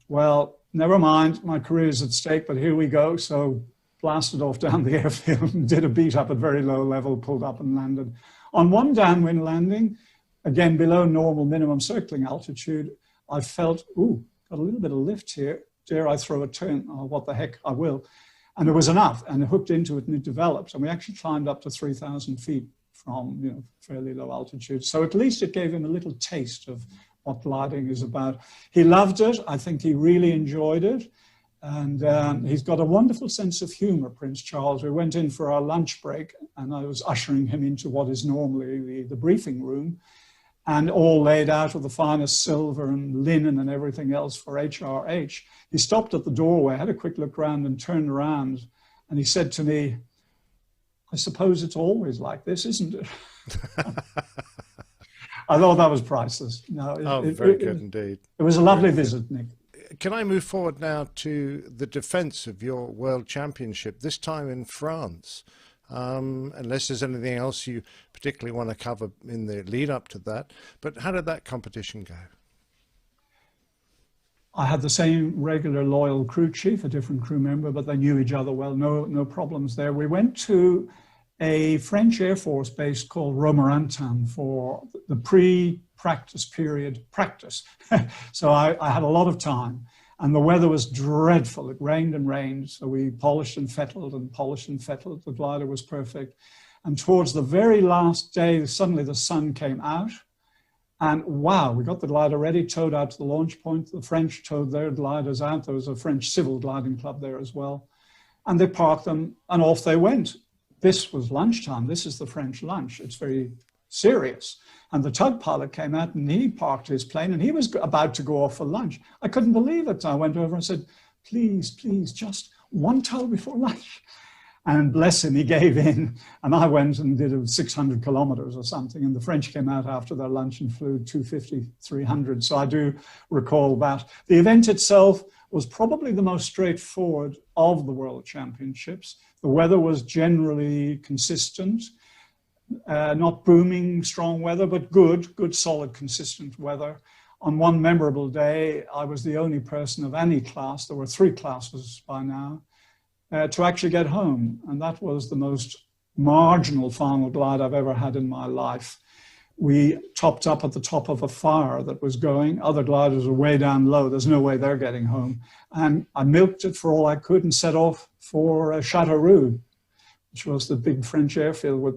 Well, never mind, my career is at stake, but here we go. So blasted off down the airfield and did a beat up at very low level, pulled up and landed. On one downwind landing, again below normal minimum circling altitude, I felt, ooh, got a little bit of lift here. Dare I throw a turn? Oh, what the heck, I will. And it was enough, and it hooked into it and it developed. And we actually climbed up to 3,000 feet from fairly low altitude. So at least it gave him a little taste of what gliding is about. He loved it. I think he really enjoyed it. And he's got a wonderful sense of humor, Prince Charles. We went in for our lunch break and I was ushering him into what is normally the briefing room, and all laid out with the finest silver and linen and everything else for HRH. He stopped at the doorway, had a quick look around and turned around, and he said to me, I suppose it's always like this, isn't it? I thought that was priceless. Very good indeed. It was a lovely visit, Nick. Can I move forward now to the defence of your World Championship, this time in France? Unless there's anything else you particularly want to cover in the lead up to that. But how did that competition go? I had the same regular loyal crew chief, a different crew member, but they knew each other well. No problems there. We went to a French Air Force base called Romorantin for the pre-practice period practice. So I had a lot of time, and the weather was dreadful. It rained and rained, so we polished and fettled and polished and fettled. The glider was perfect. And towards the very last day, suddenly the sun came out, and wow, we got the glider ready, towed out to the launch point. The French towed their gliders out. There was a French civil gliding club there as well. And they parked them, and off they went. This was lunchtime. This is the French lunch. It's very serious. And the tug pilot came out and he parked his plane and he was about to go off for lunch. I couldn't believe it. I went over and said, please, just one tow before lunch. And bless him, he gave in. And I went and did 600 kilometers or something. And the French came out after their lunch and flew 250, 300. So I do recall that. The event itself was probably the most straightforward of the World Championships. The weather was generally consistent, not booming, strong weather, but good, solid, consistent weather. On one memorable day, I was the only person of any class, there were 3 classes by now, to actually get home. And that was the most marginal final glide I've ever had in my life. We topped up at the top of a fire that was going. Other gliders were way down low. There's no way they're getting home. And I milked it for all I could and set off for Châteauroux. which was the big French airfield with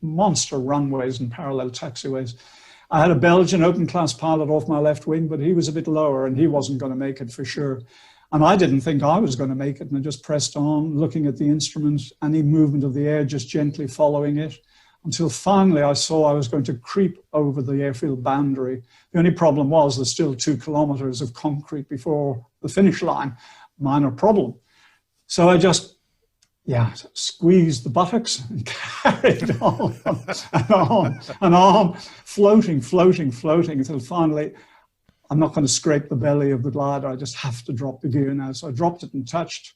monster runways and parallel taxiways. I had a Belgian open class pilot off my left wing, but he was a bit lower and he wasn't going to make it for sure. And I didn't think I was going to make it, and I just pressed on, looking at the instruments, any movement of the air, just gently following it, until finally I saw I was going to creep over the airfield boundary. The only problem was there's still 2 kilometers of concrete before the finish line. Minor problem. So I just, squeezed the buttocks and carried on and on and on, floating until finally I'm not going to scrape the belly of the glider. I just have to drop the gear now. So I dropped it and touched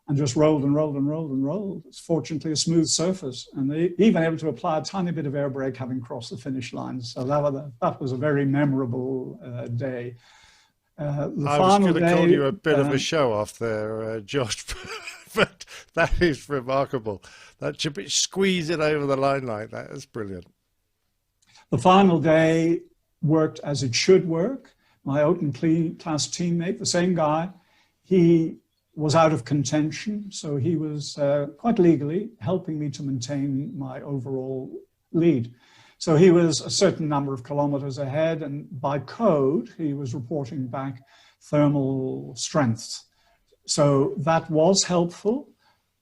and just rolled and rolled and rolled and rolled. It's fortunately a smooth surface, and even able to apply a tiny bit of air brake having crossed the finish line. So that was a very memorable day. I was going to call you a bit of a show off there, Josh, but that is remarkable. That should be squeeze it over the line like that. That's brilliant. The final day worked as it should work. My open class teammate, the same guy, he was out of contention, so he was quite legally helping me to maintain my overall lead. So he was a certain number of kilometers ahead, and by code, he was reporting back thermal strengths. So that was helpful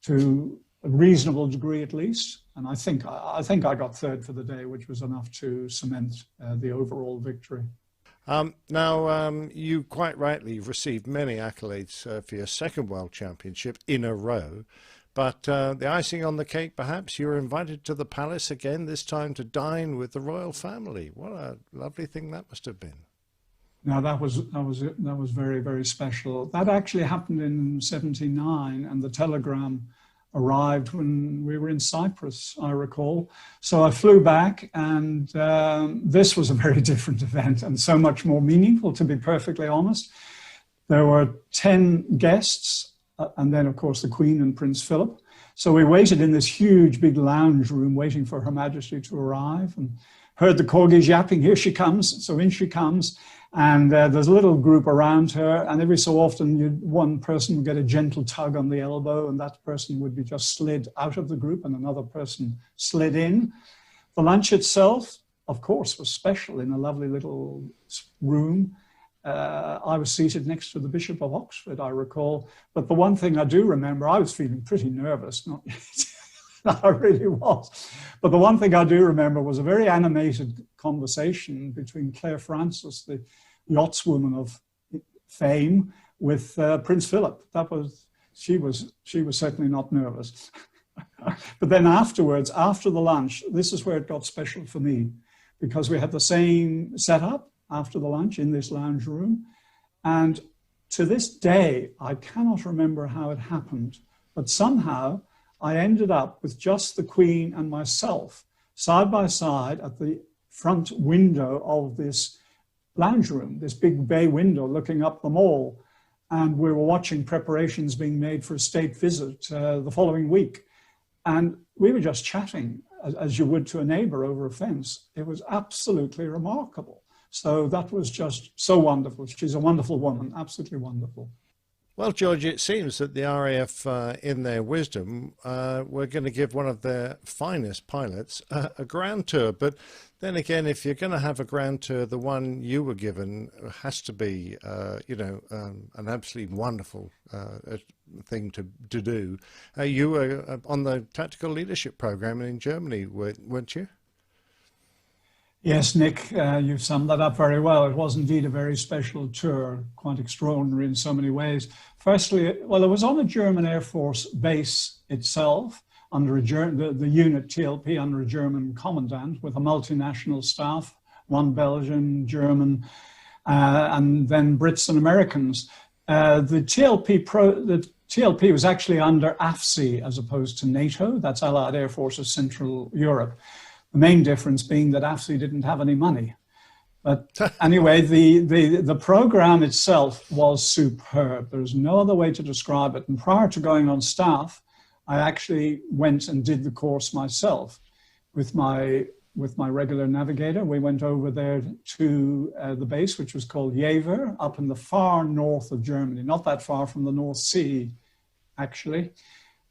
to a reasonable degree, at least. And I think I got third for the day, which was enough to cement the overall victory. Now, you quite rightly received many accolades for your second World Championship in a row. But the icing on the cake, perhaps, you were invited to the palace again, this time to dine with the royal family. What a lovely thing that must have been. Now, that was very, very special. That actually happened in '79, and the telegram arrived when we were in Cyprus, I recall. So I flew back, and this was a very different event and so much more meaningful, to be perfectly honest. There were 10 guests, and then, of course, the Queen and Prince Philip. So we waited in this huge, big lounge room waiting for Her Majesty to arrive, and heard the corgis yapping, here she comes. So in she comes, and there's a little group around her, and every so often one person would get a gentle tug on the elbow, and that person would be just slid out of the group, and another person slid in. The lunch itself, of course, was special in a lovely little room. I was seated next to the Bishop of Oxford, I recall. But the one thing I do remember, I was feeling pretty nervous. I really was. But the one thing I do remember was a very animated conversation between Claire Francis, the yachtswoman of fame, with Prince Philip. She was certainly not nervous. But then afterwards, after the lunch, this is where it got special for me, because we had the same setup after the lunch in this lounge room. And to this day, I cannot remember how it happened, but somehow I ended up with just the Queen and myself side by side at the front window of this lounge room, this big bay window looking up the mall. And we were watching preparations being made for a state visit the following week. And we were just chatting as you would to a neighbor over a fence. It was absolutely remarkable. So that was just so wonderful. She's a wonderful woman, absolutely wonderful. Well, George, it seems that the RAF, in their wisdom, were going to give one of their finest pilots a ground tour. But then again, if you're going to have a ground tour, the one you were given has to be, an absolutely wonderful thing to do. You were on the tactical leadership program in Germany, weren't you? Yes, Nick, you've summed that up very well. It was indeed a very special tour, quite extraordinary in so many ways. Firstly, well, it was on a German Air Force base itself, under the unit TLP under a German commandant with a multinational staff, one Belgian, German, and then Brits and Americans. The TLP was actually under AFSI as opposed to NATO, that's Allied Air Forces Central Europe. The main difference being that AFSI didn't have any money. But anyway, the program itself was superb. There's no other way to describe it. And prior to going on staff, I actually went and did the course myself with my regular navigator. We went over there to the base, which was called Jever, up in the far north of Germany, not that far from the North Sea, actually.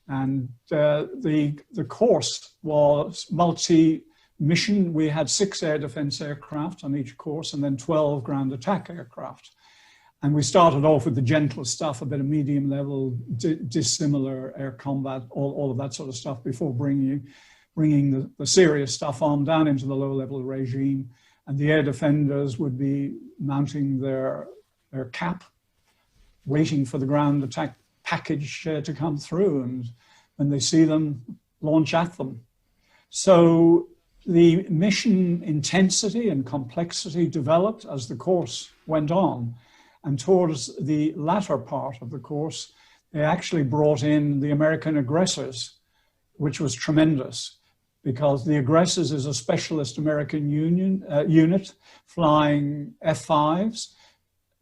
And the course was multi-mission. We had 6 air defense aircraft on each course and then 12 ground attack aircraft. And we started off with the gentle stuff, a bit of medium level, dissimilar air combat, all of that sort of stuff before bringing the serious stuff on down into the low level regime. And the air defenders would be mounting their cap, waiting for the ground attack package to come through. And when they see them, launch at them. So the mission intensity and complexity developed as the course went on. And towards the latter part of the course, they actually brought in the American aggressors, which was tremendous, because the aggressors is a specialist American unit flying F-5s,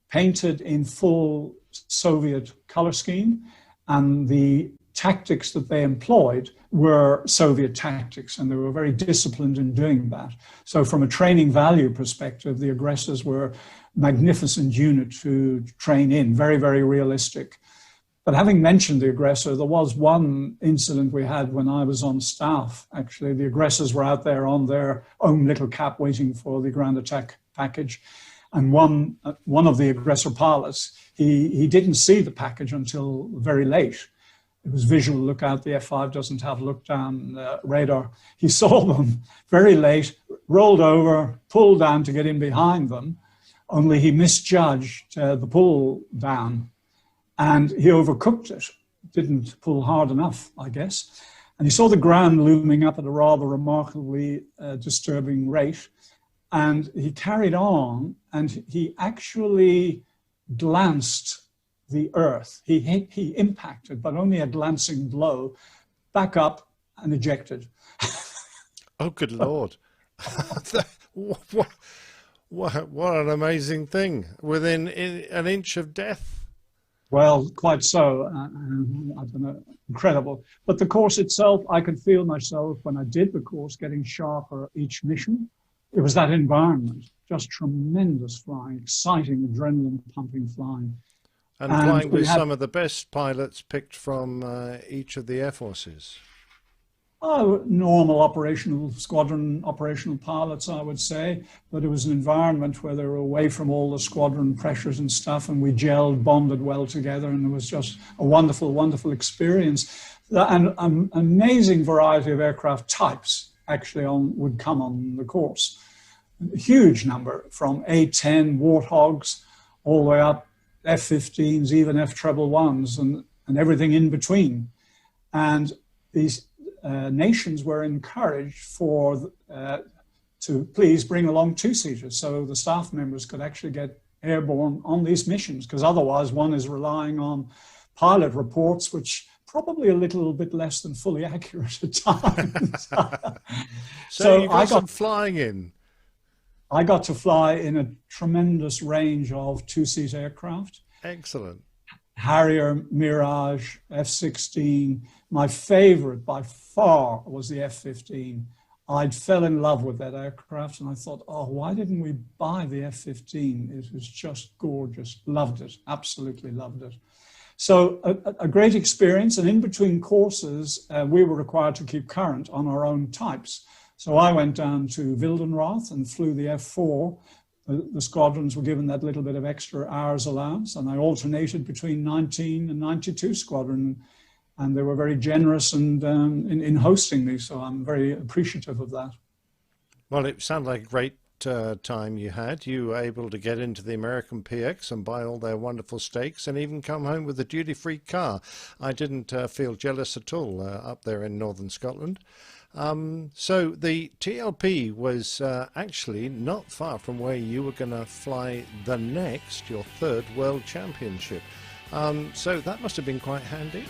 painted in full Soviet color scheme, and the tactics that they employed were Soviet tactics, and they were very disciplined in doing that. So from a training value perspective, the aggressors were magnificent unit to train in, very, very realistic. But having mentioned the aggressor, there was one incident we had when I was on staff. Actually, the aggressors were out there on their own little cap waiting for the ground attack package. And one of the aggressor pilots, he didn't see the package until very late. It was visual look out. The F-5 doesn't have look down radar. He saw them very late, rolled over, pulled down to get in behind them, only he misjudged the pull down and he overcooked it, didn't pull hard enough, I guess. And he saw the ground looming up at a rather remarkably disturbing rate. And he carried on and he actually glanced the earth. He impacted, but only a glancing blow, back up and ejected. Oh, good Lord. What an amazing thing. Within an inch of death. Well, quite so. I don't know, incredible. But the course itself, I could feel myself when I did the course getting sharper each mission. It was that environment, just tremendous flying, exciting, adrenaline pumping flying. And flying with some of the best pilots picked from each of the air forces. Oh, normal squadron operational pilots, I would say. But it was an environment where they were away from all the squadron pressures and stuff, and we gelled, bonded well together, and it was just a wonderful, wonderful experience. And an amazing variety of aircraft types actually would come on the course. A huge number, from A-10 Warthogs all the way up F-15s, even F-1s, and everything in between. And these nations were encouraged to please bring along two-seaters so the staff members could actually get airborne on these missions, because otherwise one is relying on pilot reports, which probably a little bit less than fully accurate at times. So you got some flying in. I got to fly in a tremendous range of two-seat aircraft. Excellent. Harrier, Mirage, F-16. My favorite by far was the F-15. I fell in love with that aircraft and I thought, oh, why didn't we buy the F-15? It was just gorgeous. Loved it. Absolutely loved it. So a great experience. And in between courses, we were required to keep current on our own types. So I went down to Wildenrath and flew the F-4. The squadrons were given that little bit of extra hours allowance, and I alternated between 19 and 92 squadron, and they were very generous and in hosting me, so I'm very appreciative of that. Well, it sounded like a great time you had. You were able to get into the American PX and buy all their wonderful steaks and even come home with a duty-free car. I didn't feel jealous at all up there in northern Scotland. So the TLP was actually not far from where you were going to fly your third World Championship. So that must have been quite handy.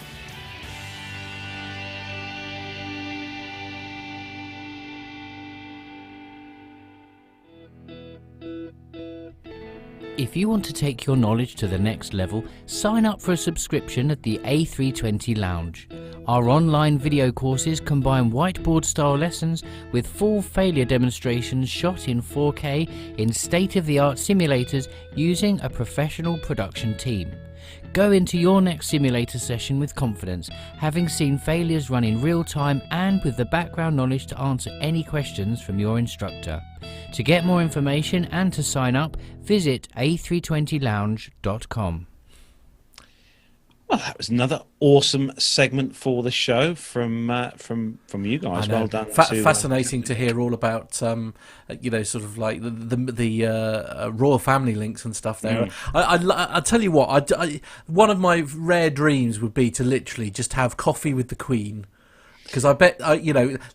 If you want to take your knowledge to the next level, sign up for a subscription at the A320 Lounge. Our online video courses combine whiteboard-style lessons with full failure demonstrations shot in 4K in state-of-the-art simulators using a professional production team. Go into your next simulator session with confidence, having seen failures run in real time and with the background knowledge to answer any questions from your instructor. To get more information and to sign up, visit a320lounge.com. Well, that was another awesome segment for the show from you guys. Well done. Fascinating to hear all about sort of like the royal family links and stuff there. I tell you what, one of my rare dreams would be to literally just have coffee with the Queen. Because I bet,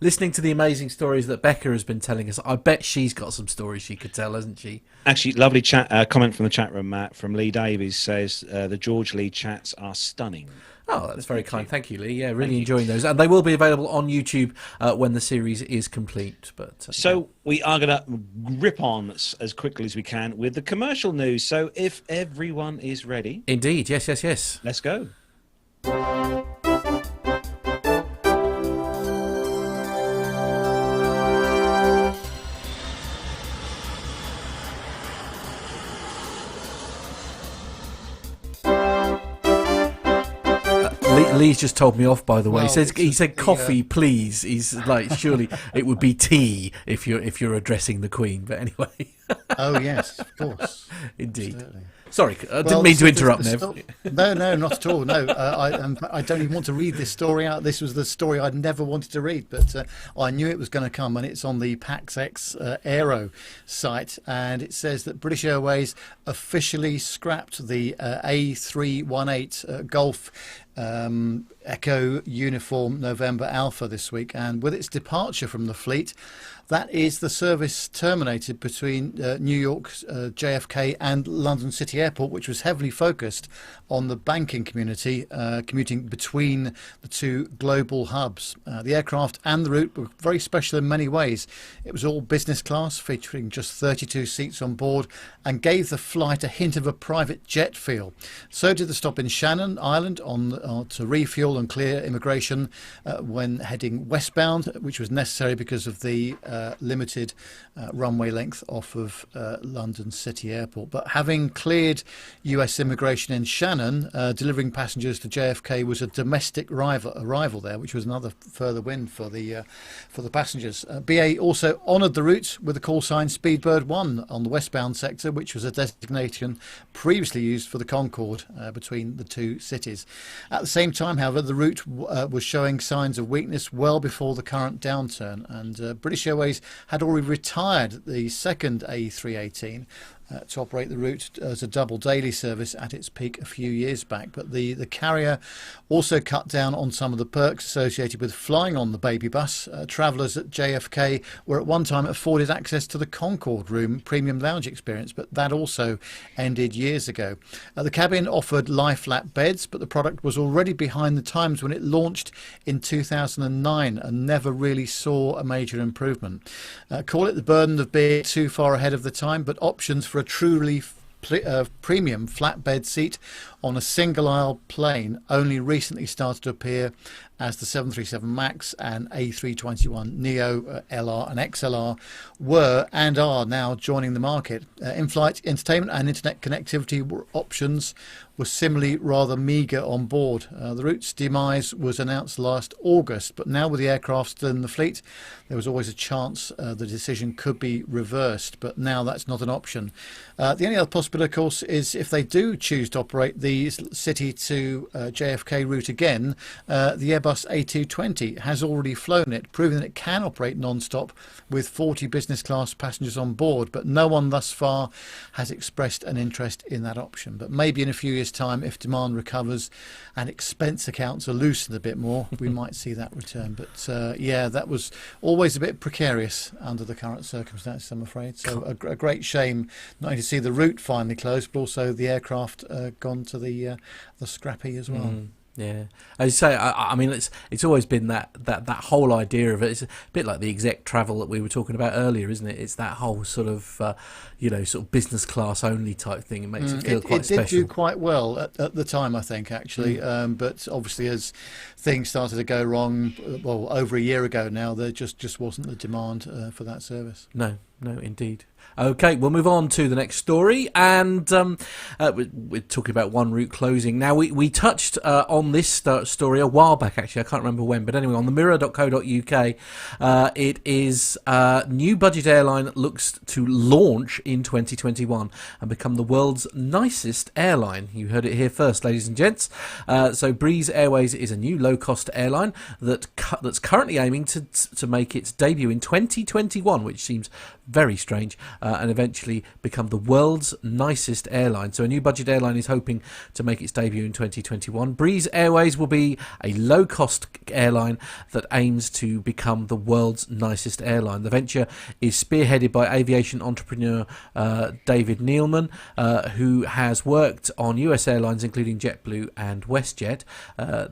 listening to the amazing stories that Becca has been telling us, I bet she's got some stories she could tell, hasn't she? Actually, lovely comment from the chat room, Matt, from Lee Davies says the George Lee chats are stunning. Oh, that's very kind. Thank you, Lee. Yeah, really enjoying those. And they will be available on YouTube when the series is complete. So we are going to rip on as quickly as we can with the commercial news. So if everyone is ready. Indeed, yes. Let's go. Lee's just told me off, by the way. He said coffee, please. He's like, surely it would be tea if you're addressing the Queen. But anyway. Oh yes, of course. Indeed. Certainly. Sorry, I didn't mean to interrupt, Nev. No, not at all. No, I don't even want to read this story out. This was the story I'd never wanted to read, but I knew it was going to come, and it's on the PaxX Aero site, and it says that British Airways officially scrapped the A318 Golf Echo Uniform November Alpha this week, and with its departure from the fleet, that is the service terminated between New York JFK and London City Airport, which was heavily focused on the banking community commuting between the two global hubs. The aircraft and the route were very special in many ways. It was all business class, featuring just 32 seats on board, and gave the flight a hint of a private jet feel. So did the stop in Shannon Island to refuel and clear immigration when heading westbound, which was necessary because of the limited runway length off of London City Airport. But having cleared US immigration in Shannon, delivering passengers to JFK was a domestic arrival there, which was another further win for the passengers. BA also honoured the route with the call sign Speedbird 1 on the westbound sector, which was a designation previously used for the Concorde between the two cities. At the same time, however, the route was showing signs of weakness well before the current downturn, and British Airways had already retired the second A318 to operate the route as a double daily service at its peak a few years back. But the carrier also cut down on some of the perks associated with flying on the baby bus. Travellers at JFK were at one time afforded access to the Concorde Room premium lounge experience, but that also ended years ago. The cabin offered lie-flat beds, but the product was already behind the times when it launched in 2009 and never really saw a major improvement. Call it the burden of being too far ahead of the time, but options for a truly premium flatbed seat on a single aisle plane only recently started to appear as the 737 MAX and A321 Neo, LR and XLR were and are now joining the market. In-flight entertainment and internet connectivity options were similarly rather meagre on board. The route's demise was announced last August, but now with the aircraft still in the fleet, there was always a chance the decision could be reversed, but now that's not an option. The only other possibility, of course, is if they do choose to operate the City to JFK route again, the Airbus A220 has already flown it, proving that it can operate non-stop with 40 business class passengers on board, but no one thus far has expressed an interest in that option. But maybe in a few years' time, if demand recovers and expense accounts are loosened a bit more, we might see that return. But yeah, that was always a bit precarious under the current circumstances, I'm afraid. So a great shame not only to see the route finally closed, but also the aircraft gone to the scrappy as well. Yeah, as you say, I mean, it's always been that whole idea of it. It's a bit like the exec travel that we were talking about earlier, isn't it? It's that whole sort of, sort of business class only type thing. It makes it feel quite special. It did do quite well at the time, I think, actually. But obviously, as things started to go wrong, well, over a year ago now, there just wasn't the demand for that service. No, indeed. Okay, we'll move on to the next story, and we're talking about one route closing. Now, we touched on this story a while back, actually. I can't remember when, but anyway, on the mirror.co.uk, it is new budget airline looks to launch in 2021 and become the world's nicest airline. You heard it here first, ladies and gents. So Breeze Airways is a new low-cost airline that's currently aiming to make its debut in 2021, which seems very strange, and eventually become the world's nicest airline. So a new budget airline is hoping to make its debut in 2021. Breeze Airways will be a low-cost airline that aims to become the world's nicest airline. The venture is spearheaded by aviation entrepreneur David Neeleman, who has worked on US airlines including JetBlue and WestJet.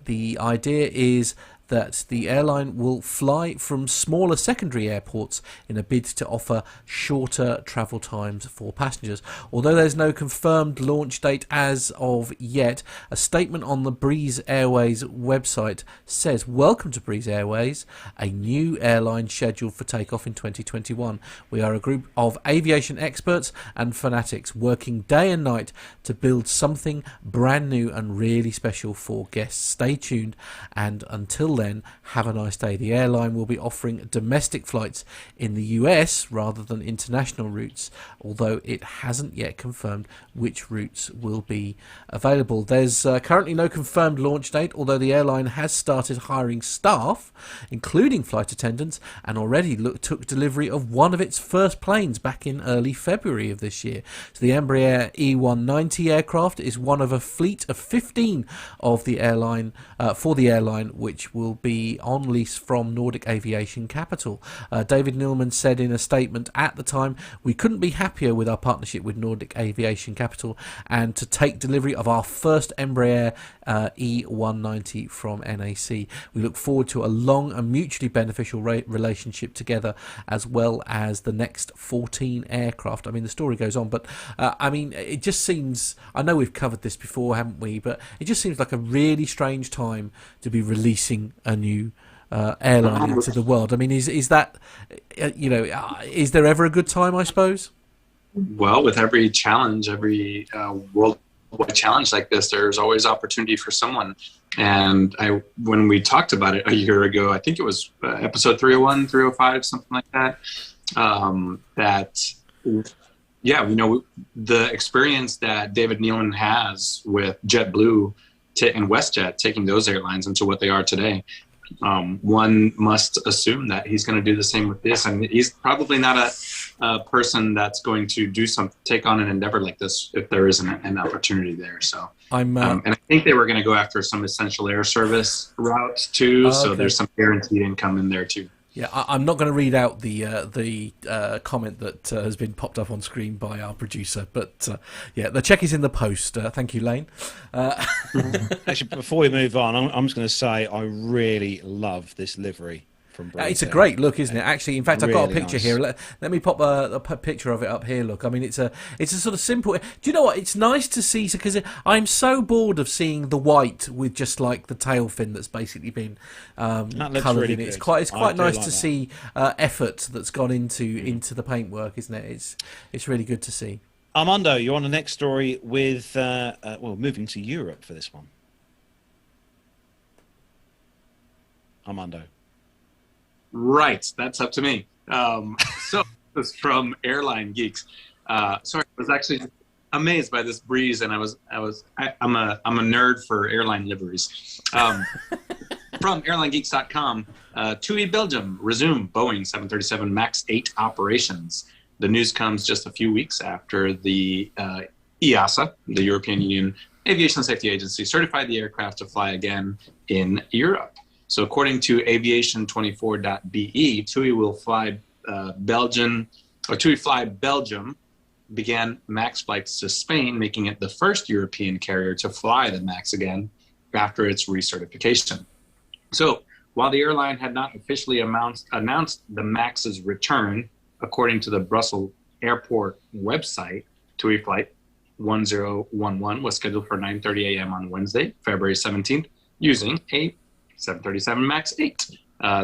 The idea is that the airline will fly from smaller secondary airports in a bid to offer shorter travel times for passengers. Although there's no confirmed launch date as of yet, a statement on the Breeze Airways website says, "Welcome to Breeze Airways, a new airline scheduled for takeoff in 2021. We are a group of aviation experts and fanatics working day and night to build something brand new and really special for guests. Stay tuned, and until then, have a nice day." The airline will be offering domestic flights in the US rather than international routes, although it hasn't yet confirmed which routes will be available. There's currently no confirmed launch date, although the airline has started hiring staff, including flight attendants, and already took delivery of one of its first planes back in early February of this year. So the Embraer E190 aircraft is one of a fleet of 15 of the airline for the airline, which will be on lease from Nordic Aviation Capital. David Neeleman said in a statement at the time, "We couldn't be happier with our partnership with Nordic Aviation Capital and to take delivery of our first Embraer E190 from NAC. We look forward to a long and mutually beneficial relationship together, as well as the next 14 aircraft." I mean, the story goes on, but I mean, it just seems, I know we've covered this before, haven't we, but it just seems like a really strange time to be releasing a new airline into the world. I mean, is that, is there ever a good time, I suppose? Well, with every challenge, every worldwide challenge like this, there's always opportunity for someone. And when we talked about it a year ago, I think it was episode 301, 305, something like that, the experience that David Neeleman has with JetBlue and WestJet, taking those airlines into what they are today, one must assume that he's going to do the same with this. And he's probably not a person that's going to take on an endeavor like this if there isn't an opportunity there. So and I think they were going to go after some essential air service routes too. So there's some guaranteed income in there too. Yeah, I'm not going to read out the comment that has been popped up on screen by our producer, but the check is in the post. Thank you, Lane. Actually, before we move on, I'm just going to say I really love this livery from Breeze. It's a great look, isn't it? Actually, in fact, I've got a Really picture nice. here. Let me pop a picture of it up here. Look, I mean, it's a sort of simple. Do you know what? It's nice to see, because I'm so bored of seeing the white with just like the tail fin that's basically been coloured really in it. It's good. quite nice like to that. see effort that's gone into the paintwork, isn't it? It's really good to see. Armando, you're on the next story with moving to Europe for this one. Armando. Right, that's up to me. So this is from Airline Geeks. Sorry, I was actually amazed by this Breeze, and I'm a nerd for airline liveries. From airlinegeeks.com, TUI Belgium resume Boeing 737 MAX 8 operations. The news comes just a few weeks after the EASA, the European Union Aviation Safety Agency, certified the aircraft to fly again in Europe. So according to aviation24.be, TUI will fly TUI Fly Belgium began MAX flights to Spain, making it the first European carrier to fly the MAX again after its recertification. So while the airline had not officially announced the MAX's return, according to the Brussels Airport website, TUI Flight 1011 was scheduled for 9:30 a.m. on Wednesday, February 17th, using a 737 MAX 8.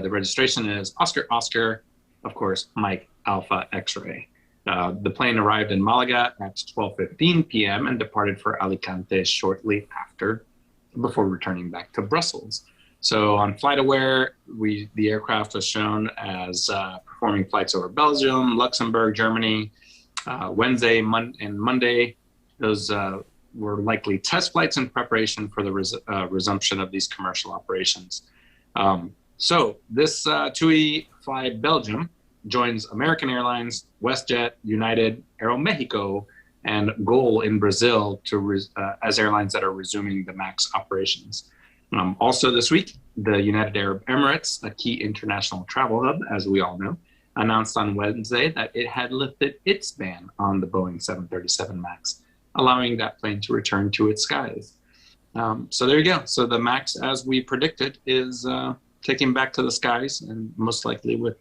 The registration is Oscar, of course, Mike Alpha X-Ray. The plane arrived in Malaga at 12:15 p.m. and departed for Alicante shortly after, before returning back to Brussels. So on FlightAware, the aircraft was shown as performing flights over Belgium, Luxembourg, Germany. Wednesday and Monday, those were likely test flights in preparation for the resumption of these commercial operations. So this TUI fly Belgium joins American Airlines, WestJet, United, Aeromexico, and GOL in Brazil as airlines that are resuming the MAX operations. Also this week, the United Arab Emirates, a key international travel hub, as we all know, announced on Wednesday that it had lifted its ban on the Boeing 737 MAX, allowing that plane to return to its skies. So there you go. So the MAX, as we predicted, is taking back to the skies, and most likely with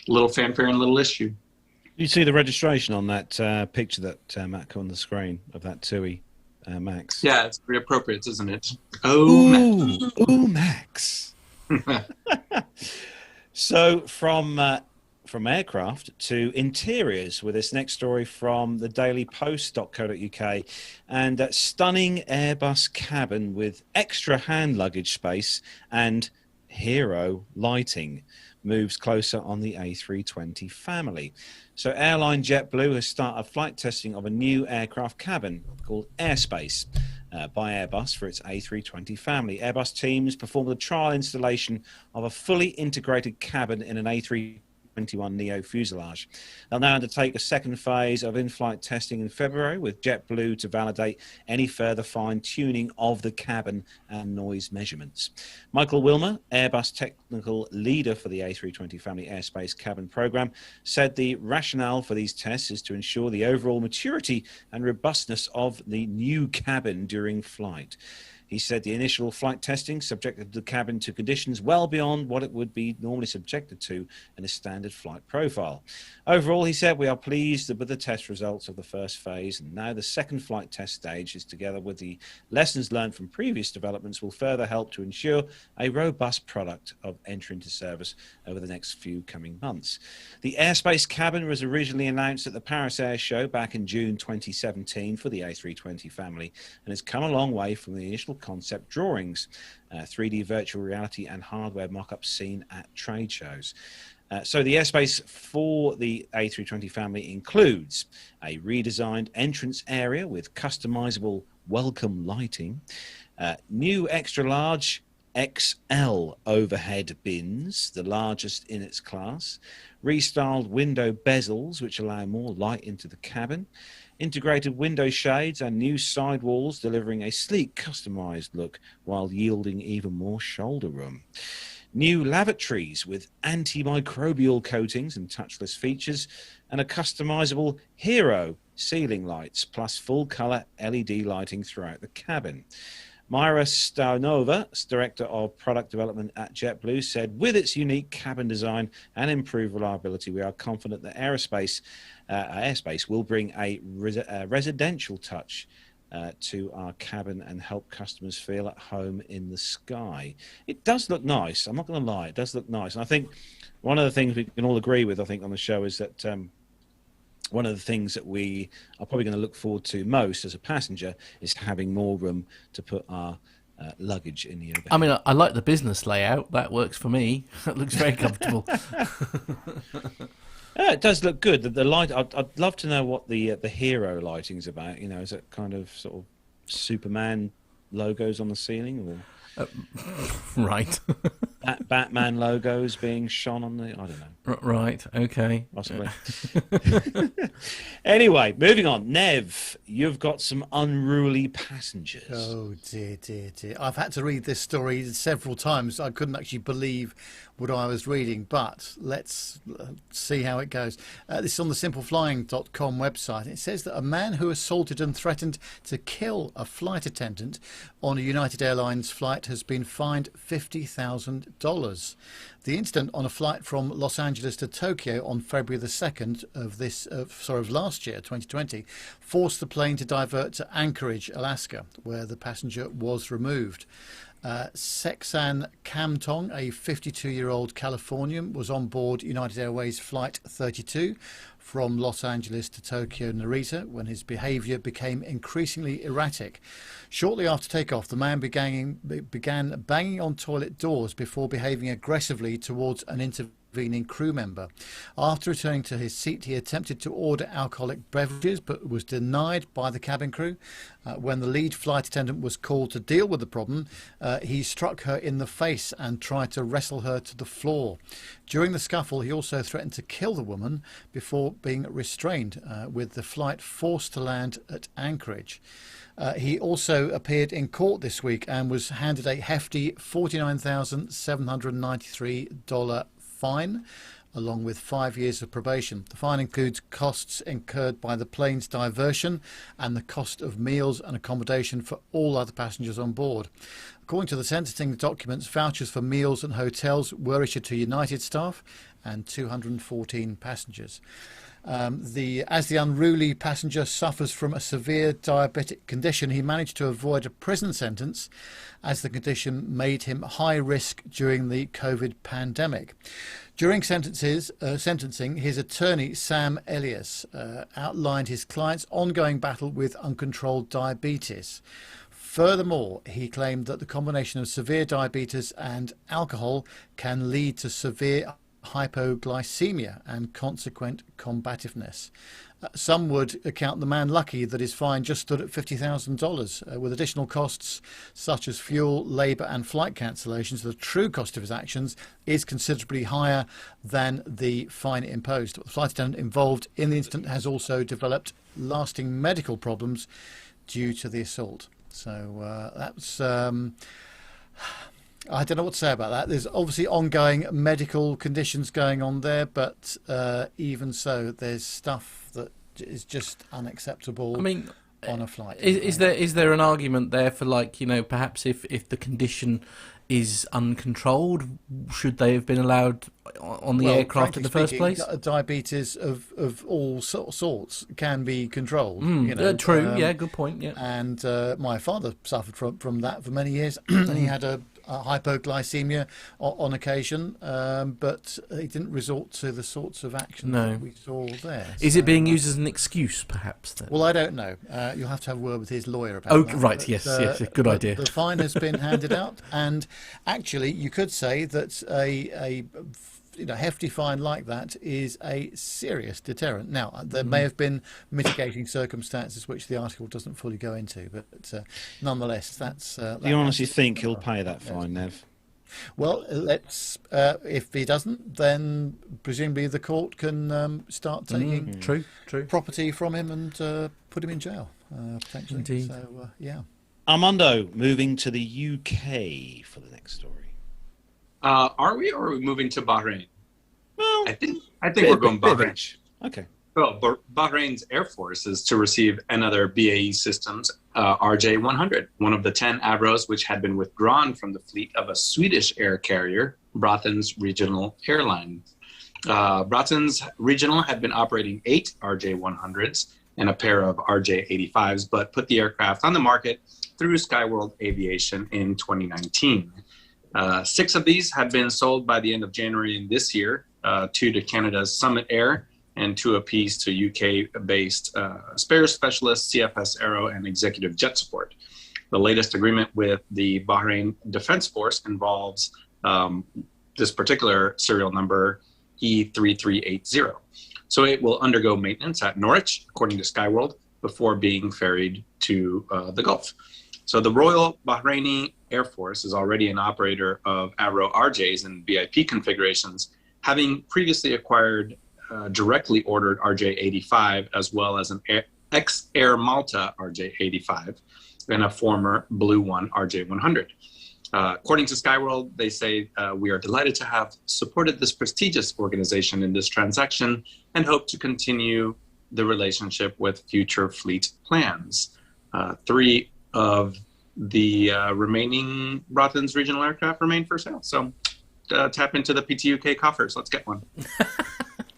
little fanfare and little issue. You see the registration on that picture that Matt got on the screen of that TUI MAX. Yeah, it's pretty appropriate, isn't it? Oh, Max. So from aircraft to interiors with this next story from the dailypost.co.uk, and that stunning Airbus cabin with extra hand luggage space and hero lighting moves closer on the A320 family. So Airline JetBlue has started flight testing of a new aircraft cabin called Airspace by Airbus for its A320 family. Airbus teams performed a trial installation of a fully integrated cabin in an A321 Neo fuselage. They'll now undertake a second phase of in-flight testing in February with JetBlue to validate any further fine-tuning of the cabin and noise measurements. Michael Wilmer, Airbus technical leader for the A320 family airspace cabin program, said the rationale for these tests is to ensure the overall maturity and robustness of the new cabin during flight. He said the initial flight testing subjected the cabin to conditions well beyond what it would be normally subjected to in a standard flight profile. Overall, he said, we are pleased with the test results of the first phase, and now the second flight test stage is, together with the lessons learned from previous developments, will further help to ensure a robust product of entry into service over the next few coming months. The airspace cabin was originally announced at the Paris Air Show back in June 2017 for the A320 family, and has come a long way from the initial concept drawings, 3D virtual reality and hardware mock-ups seen at trade shows. So the airspace for the A320 family includes a redesigned entrance area with customizable welcome lighting, new extra large XL overhead bins, the largest in its class, restyled window bezels which allow more light into the cabin, integrated window shades and new sidewalls delivering a sleek customized look while yielding even more shoulder room. New lavatories with antimicrobial coatings and touchless features, and a customizable hero ceiling lights plus full color LED lighting throughout the cabin. Myra Staunova, Director of Product Development at JetBlue, said, with its unique cabin design and improved reliability, we are confident that Airspace will bring a residential touch to our cabin and help customers feel at home in the sky. It does look nice. I'm not going to lie. It does look nice. And I think one of the things we can all agree with, I think, on the show is that one of the things that we are probably going to look forward to most as a passenger is having more room to put our luggage in the overhead. I mean, I like the business layout. That works for me. That looks very comfortable. Yeah, it does look good. The light. I'd love to know what the hero lighting's about. You know, is it kind of sort of Superman logos on the ceiling, or right? Batman logos being shone on the. I don't know. Right. Okay. Possibly. Anyway, moving on. Nev, you've got some unruly passengers. Oh dear, dear, dear. I've had to read this story several times. I couldn't actually believe what I was reading, but let's see how it goes. This is on the simpleflying.com website. It says that a man who assaulted and threatened to kill a flight attendant on a United Airlines flight has been fined $50,000. The incident on a flight from Los Angeles to Tokyo on February the 2nd of last year, 2020, forced the plane to divert to Anchorage, Alaska, where the passenger was removed. Seksan Kamtong, a 52-year-old Californian, was on board United Airways Flight 32 from Los Angeles to Tokyo Narita when his behaviour became increasingly erratic. Shortly after takeoff, the man began banging on toilet doors before behaving aggressively towards an intervening crew member. After returning to his seat, he attempted to order alcoholic beverages but was denied by the cabin crew. When the lead flight attendant was called to deal with the problem, he struck her in the face and tried to wrestle her to the floor. During the scuffle, he also threatened to kill the woman before being restrained, with the flight forced to land at Anchorage. He also appeared in court this week and was handed a hefty $49,793 fine, along with 5 years of probation. The fine includes costs incurred by the plane's diversion and the cost of meals and accommodation for all other passengers on board. According to the sentencing documents, vouchers for meals and hotels were issued to United staff and 214 passengers. As the unruly passenger suffers from a severe diabetic condition, he managed to avoid a prison sentence as the condition made him high risk during the COVID pandemic. During sentencing, his attorney, Sam Elias, outlined his client's ongoing battle with uncontrolled diabetes. Furthermore, he claimed that the combination of severe diabetes and alcohol can lead to severe hypoglycemia and consequent combativeness. Some would account the man lucky that his fine just stood at $50,000, with additional costs such as fuel, labour and flight cancellations. The true cost of his actions is considerably higher than the fine imposed. The flight attendant involved in the incident has also developed lasting medical problems due to the assault. So that's... I don't know what to say about that. There's obviously ongoing medical conditions going on there, but even so, there's stuff that is just unacceptable. I mean, on a flight. Is there an argument there for, like, you know, perhaps if the condition is uncontrolled, should they have been allowed on the aircraft in the first place? Diabetes of all sorts can be controlled. You know, true. Yeah, good point. Yeah. And my father suffered from that for many years, and he had a hypoglycemia on occasion, but he didn't resort to the sorts of actions that we saw there. Is it being used as an excuse, perhaps? Then? Well, I don't know. You'll have to have a word with his lawyer about that. Right, but, yes, good idea. The fine has been handed out, and actually, you could say that a hefty fine like that is a serious deterrent. Now, there may have been mitigating circumstances which the article doesn't fully go into, but nonetheless, that's... Do you honestly think he'll pay that fine, Nev? Well, let's. If he doesn't, then presumably the court can start taking true property from him and put him in jail, potentially. Indeed. So, yeah. Armando, moving to the UK for the next story. Are we, or are we moving to Bahrain? Well, I think we're going Bahrain. Okay. Well, Bahrain's Air Force is to receive another BAE Systems RJ-100, one of the 10 Avros which had been withdrawn from the fleet of a Swedish air carrier, Braathens Regional Airline. Braathens Regional had been operating 8 RJ-100s and a pair of RJ-85s, but put the aircraft on the market through Skyworld Aviation in 2019. 6 of these had been sold by the end of January in this year, 2 to Canada's Summit Air and 2 apiece to UK-based spares specialist CFS Aero and executive jet support. The latest agreement with the Bahrain Defense Force involves this particular serial number E3380. So it will undergo maintenance at Norwich, according to Skyworld, before being ferried to the Gulf. So the Royal Bahraini Air Force is already an operator of Avro RJs and VIP configurations, having previously acquired directly ordered RJ-85 as well as an ex-Air Malta RJ-85 and a former Blue One RJ-100. According to Skyworld, they say, we are delighted to have supported this prestigious organization in this transaction and hope to continue the relationship with future fleet plans. 3 of the remaining Braathens regional aircraft remain for sale. So tap into the PTUK coffers. Let's get one.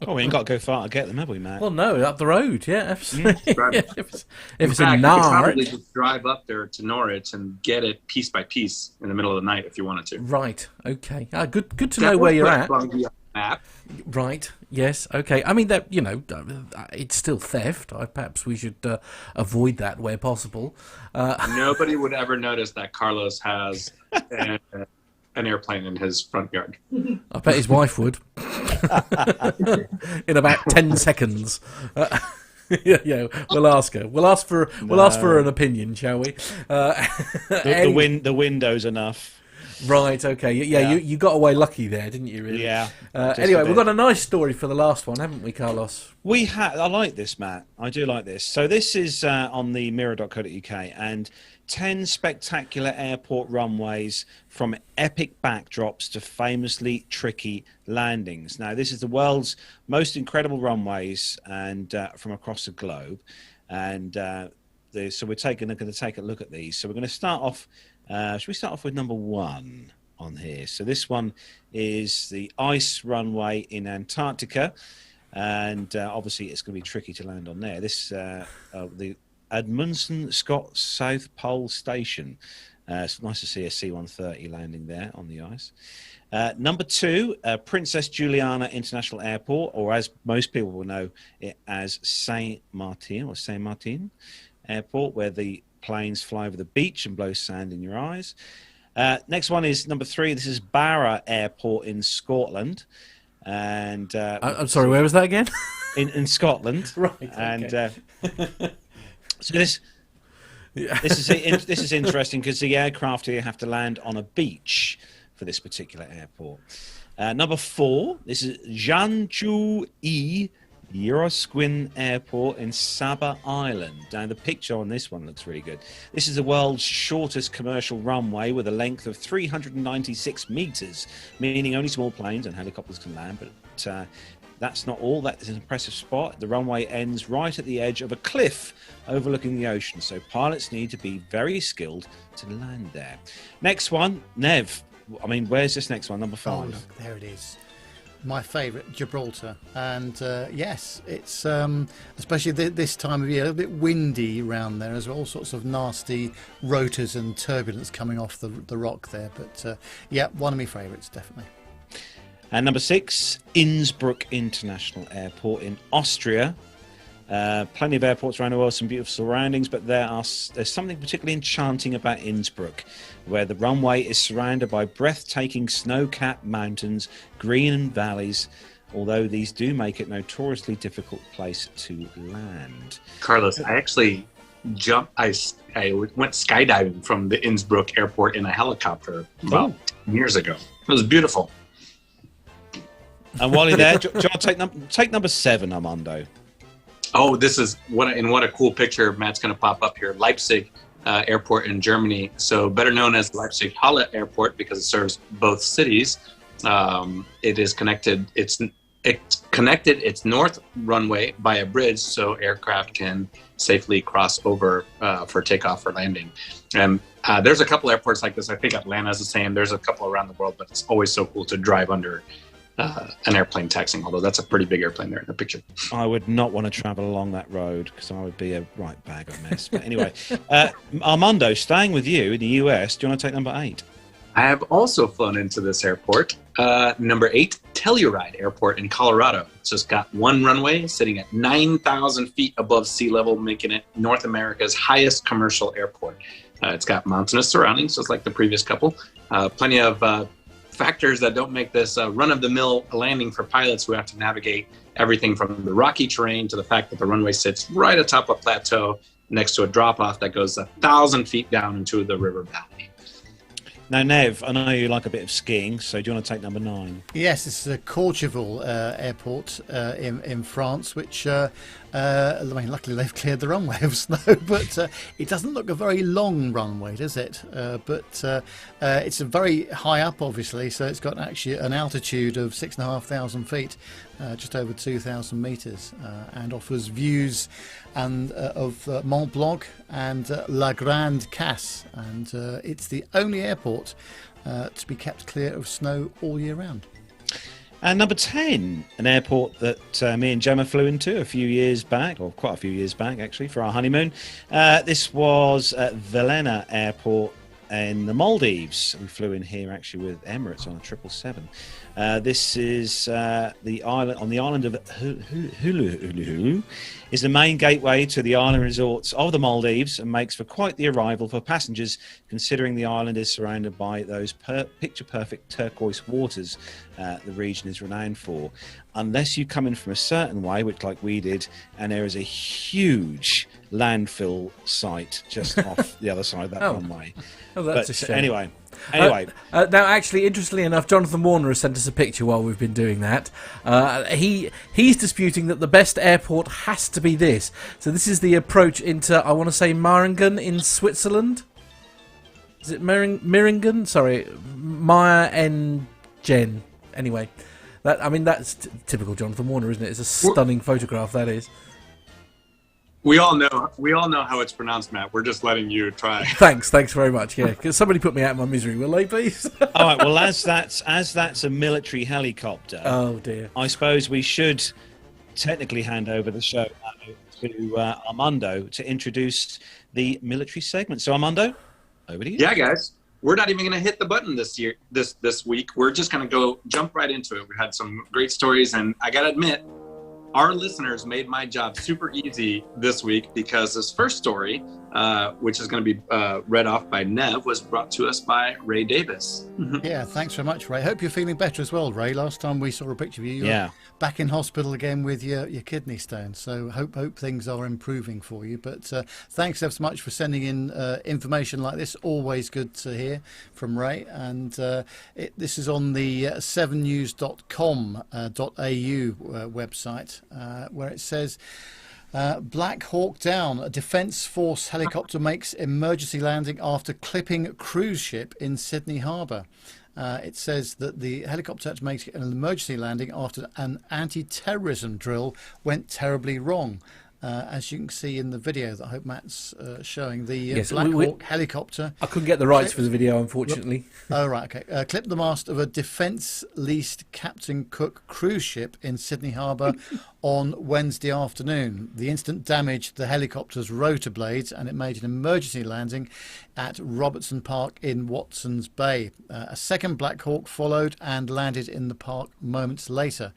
Oh, we ain't got to go far to get them, have we, Matt? Well, no, up the road, yeah, absolutely. Right. Yeah, if In it's fact, a you could probably Norwich. just drive up there to Norwich and get it piece by piece in the middle of the night if you wanted to. Right, okay. Good to know where you're at. Bungie on the map. Right, yes, okay. I mean, that it's still theft. Perhaps we should avoid that where possible. Nobody would ever notice that Carlos has an airplane in his front yard. I bet his wife would. In about 10 seconds. Yeah, we'll ask her. We'll ask for an opinion, shall we? The window's enough. Right, okay. Yeah. You got away lucky there, didn't you, really? Yeah. Anyway, we've got a nice story for the last one, haven't we, Carlos? I like this, Matt. I do like this. So this is on the mirror.co.uk, and 10 spectacular airport runways from epic backdrops to famously tricky landings. Now, this is the world's most incredible runways and from across the globe. And so we're going to take a look at these. So we're going to start off. Should we start off with number 1 on here? So this one is the ice runway in Antarctica. And obviously it's going to be tricky to land on there. This the Edmundson Scott South Pole Station. It's nice to see a C-130 landing there on the ice. Number 2, Princess Juliana International Airport, or as most people will know it as Saint-Martin Airport, where the planes fly over the beach and blow sand in your eyes. Next one is number 3. This is Barra Airport in Scotland. And I'm sorry, where was that again? in Scotland. Right. Okay. And so this is interesting because the aircraft here have to land on a beach for this particular airport. Number 4, this is Janju-E Eurosquin Airport in Saba Island. Now, the picture on this one looks really good. This is the world's shortest commercial runway with a length of 396 meters, meaning only small planes and helicopters can land. But that's not all. That is an impressive spot. The runway ends right at the edge of a cliff overlooking the ocean, so pilots need to be very skilled to land there. Next one, Nev. I mean, where's this next one? Number 5. Oh, look, there it is. My favourite, Gibraltar. And yes, it's especially this time of year, a little bit windy around there as well. All sorts of nasty rotors and turbulence coming off the rock there. But yeah, one of my favourites, definitely. And number 6, Innsbruck International Airport in Austria. Plenty of airports around the world, some beautiful surroundings, but there's something particularly enchanting about Innsbruck, where the runway is surrounded by breathtaking snow-capped mountains, green valleys, although these do make it a notoriously difficult place to land. Carlos, I actually I went skydiving from the Innsbruck airport in a helicopter about 10 years ago. It was beautiful. And while you're there, John, take number 7, Armando. Oh, this is what a cool picture. Matt's going to pop up here. Leipzig Airport in Germany. So better known as Leipzig Halle Airport because it serves both cities. It is connected. It's connected its north runway by a bridge so aircraft can safely cross over for takeoff or landing. And there's a couple airports like this. I think Atlanta's the same. There's a couple around the world, but it's always so cool to drive under an airplane taxiing, although that's a pretty big airplane there in the picture. I would not want to travel along that road because I would be a right bag of mess. But anyway, Armando, staying with you in the US, do you want to take number 8? I have also flown into this airport. Number 8, Telluride Airport in Colorado. It's just got one runway sitting at 9,000 feet above sea level, making it North America's highest commercial airport. It's got mountainous surroundings, just like the previous couple. Plenty of factors that don't make this run-of-the-mill landing for pilots who have to navigate everything from the rocky terrain to the fact that the runway sits right atop a plateau next to a drop-off that goes 1,000 feet down into the river valley. Now, Nev, I know you like a bit of skiing, so do you want to take number 9? Yes, this is Courchevel Airport in France, which, I mean, luckily they've cleared the runway of snow, but it doesn't look a very long runway, does it? But it's a very high up, obviously, so it's got actually an altitude of 6,500 feet, just over 2,000 metres, and offers views of Mont Blanc and La Grande Casse, and it's the only airport to be kept clear of snow all year round. And number 10, an airport that me and Gemma flew into a few years back, or quite a few years back actually, for our honeymoon. This was Velena Airport in the Maldives. We flew in here actually with Emirates on a 777. This is the island, on the island of Hulu, is the main gateway to the island resorts of the Maldives and makes for quite the arrival for passengers, considering the island is surrounded by those picture-perfect turquoise waters the region is renowned for. Unless you come in from a certain way, which like we did, and there is a huge landfill site just off the other side of that runway. Oh, that's a shame. Anyway. Now, actually, interestingly enough, Jonathan Warner has sent us a picture while we've been doing that. He's disputing that the best airport has to be this. So this is the approach into, I want to say, Meiringen in Switzerland. Is it Meiringen? Sorry, Meyer-en-Jen. Anyway, that's typical Jonathan Warner, isn't it? It's a stunning photograph, that is. We all know how it's pronounced, Matt. We're just letting you try. Thanks very much. Yeah, because somebody put me out of my misery, will they, please? All right. Well, as that's a military helicopter. Oh dear. I suppose we should technically hand over the show to Armando to introduce the military segment. So, Armando, over to you. Yeah, guys. We're not even going to hit the button this week. We're just going to jump right into it. We had some great stories, and I got to admit, our listeners made my job super easy this week because this first story, which is going to be read off by Nev, was brought to us by Ray Davis. Yeah, thanks very much, Ray. Hope you're feeling better as well, Ray. Last time we saw a picture of you, you're back in hospital again with your kidney stone. So hope things are improving for you. But thanks ever so much for sending in information like this. Always good to hear from Ray. And this is on the 7news.com.au website. Where it says Black Hawk down, a Defence Force helicopter makes emergency landing after clipping cruise ship in Sydney Harbour. It says that the helicopter had to make an emergency landing after an anti-terrorism drill went terribly wrong. As you can see in the video that I hope Matt's showing, the Black Hawk helicopter. I couldn't get the rights for the video, unfortunately. Oh, right, okay. Clipped the mast of a defence-leased Captain Cook cruise ship in Sydney Harbour on Wednesday afternoon. The incident damaged the helicopter's rotor blades and it made an emergency landing at Robertson Park in Watson's Bay. A second Black Hawk followed and landed in the park moments later.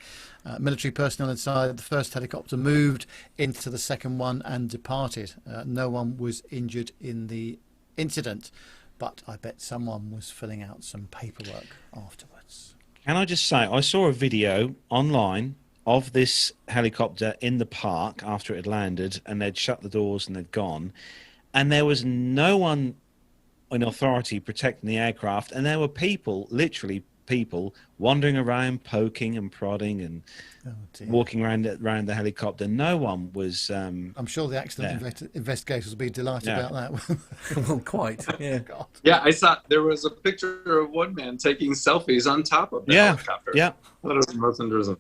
Military personnel inside the first helicopter moved into the second one and departed. No one was injured in the incident, but I bet someone was filling out some paperwork afterwards. Can I just say, I saw a video online of this helicopter in the park after it had landed, and they'd shut the doors and they'd gone, and there was no one in authority protecting the aircraft, and there were people, literally people, wandering around, poking and prodding and walking around the helicopter. No one was. I'm sure the accident investigators will be delighted about that. Well, quite. Yeah. God. Yeah, I saw there was a picture of one man taking selfies on top of the helicopter. Yeah. I thought it was the most interesting.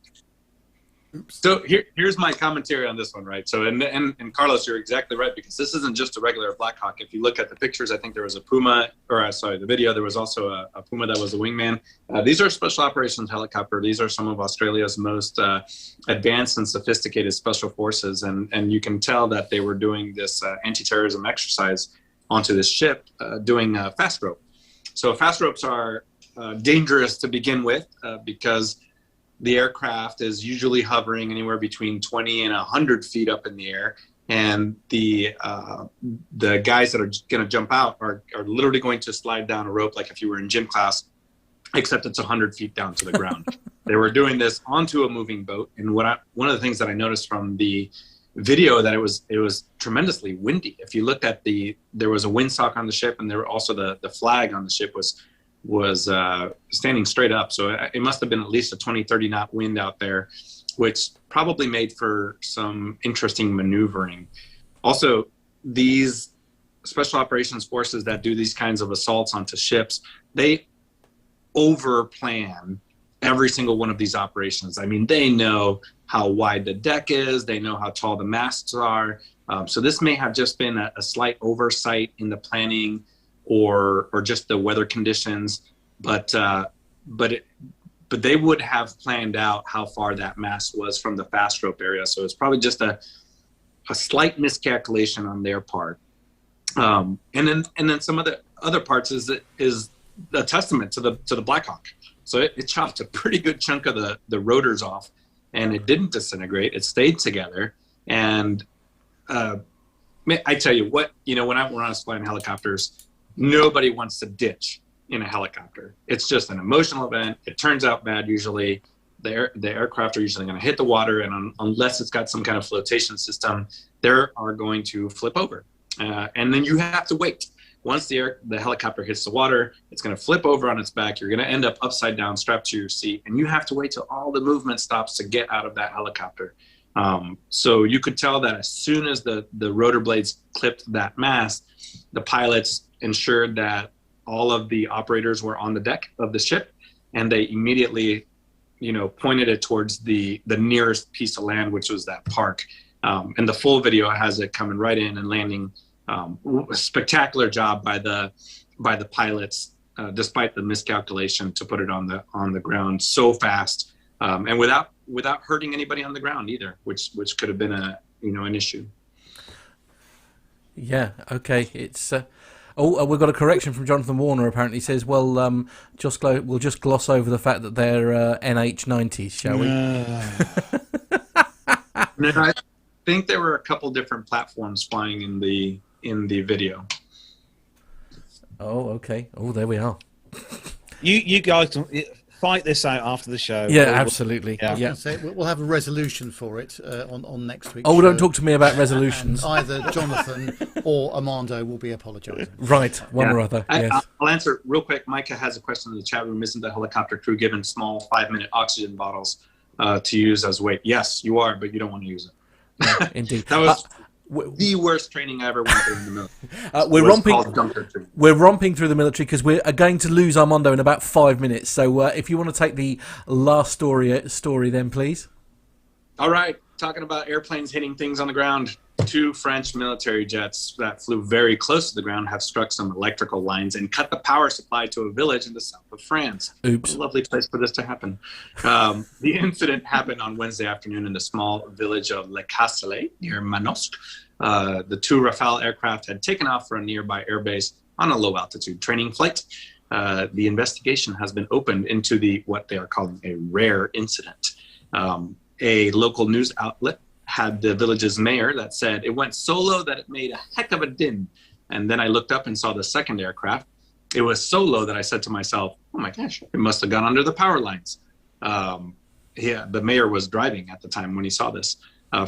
So here's my commentary on this one, right? So and Carlos, you're exactly right, because this isn't just a regular Black Hawk. If you look at the pictures, I think there was a Puma, the video, there was also a Puma that was a wingman. These are special operations helicopter. These are some of Australia's most advanced and sophisticated special forces, and you can tell that they were doing this anti-terrorism exercise onto this ship, doing fast rope. So fast ropes are dangerous to begin with because the aircraft is usually hovering anywhere between 20 and 100 feet up in the air, and the guys that are going to jump out are literally going to slide down a rope like if you were in gym class, except it's 100 feet down to the ground. They were doing this onto a moving boat, and one of the things that I noticed from the video that it was tremendously windy. If you looked at there was a windsock on the ship, and there were also the flag on the ship was standing straight up. So it must have been at least a 20-30 knot wind out there, which probably made for some interesting maneuvering. Also, these special operations forces that do these kinds of assaults onto ships, they over-plan every single one of these operations. I mean, they know how wide the deck is, they know how tall the masts are. So this may have just been a slight oversight in the planning or just the weather conditions, but but they would have planned out how far that mast was from the fast rope area. So it's probably just a slight miscalculation on their part. And then some of the other parts is a testament to the Black Hawk. So it chopped a pretty good chunk of the rotors off, and it didn't disintegrate. It stayed together. And I tell you what, when I was flying helicopters, nobody wants to ditch in a helicopter. It's just an emotional event. It turns out bad usually. The aircraft are usually going to hit the water, and unless it's got some kind of flotation system, they are going to flip over. And then you have to wait. Once the helicopter hits the water, it's going to flip over on its back. You're going to end up upside down, strapped to your seat, and you have to wait till all the movement stops to get out of that helicopter. So you could tell that as soon as the rotor blades clipped that mast, the pilots ensured that all of the operators were on the deck of the ship, and they immediately, pointed it towards the nearest piece of land, which was that park. And the full video has it coming right in and landing. A spectacular job by the pilots, despite the miscalculation, to put it on the ground so fast, and without hurting anybody on the ground either, which could have been an issue. Yeah. Okay. It's. We've got a correction from Jonathan Warner. Apparently, he says, "Well, we'll just gloss over the fact that they're NH90s, shall we?" No, I think there were a couple different platforms flying in the video. Oh, okay. Oh, there we are. You guys fight this out after the show. Yeah, absolutely. Yeah. We'll have a resolution for it on next week. Oh, don't talk to me about resolutions. And either Jonathan or Armando will be apologising. Right, one or other. Yes. I'll answer real quick. Micah has a question in the chat room. Isn't the helicopter crew given small 5-minute oxygen bottles to use as weight? Yes, you are, but you don't want to use it. Yeah, indeed. That was the worst training I ever went through in the military. We're romping through the military because we're going to lose Armando in about 5 minutes. So if you want to take the last story then, please. All right. Talking about airplanes hitting things on the ground. 2 French military jets that flew very close to the ground have struck some electrical lines and cut the power supply to a village in the south of France. Oops. A lovely place for this to happen. The incident happened on Wednesday afternoon in the small village of Le Castellet near Manosque. The 2 Rafale aircraft had taken off for a nearby airbase on a low-altitude training flight. The investigation has been opened into what they are calling a rare incident. A local news outlet had the village's mayor that said it went so low that it made a heck of a din. And then I looked up and saw the second aircraft. It was so low that I said to myself, oh my gosh, it must have gone under the power lines. The mayor was driving at the time when he saw this.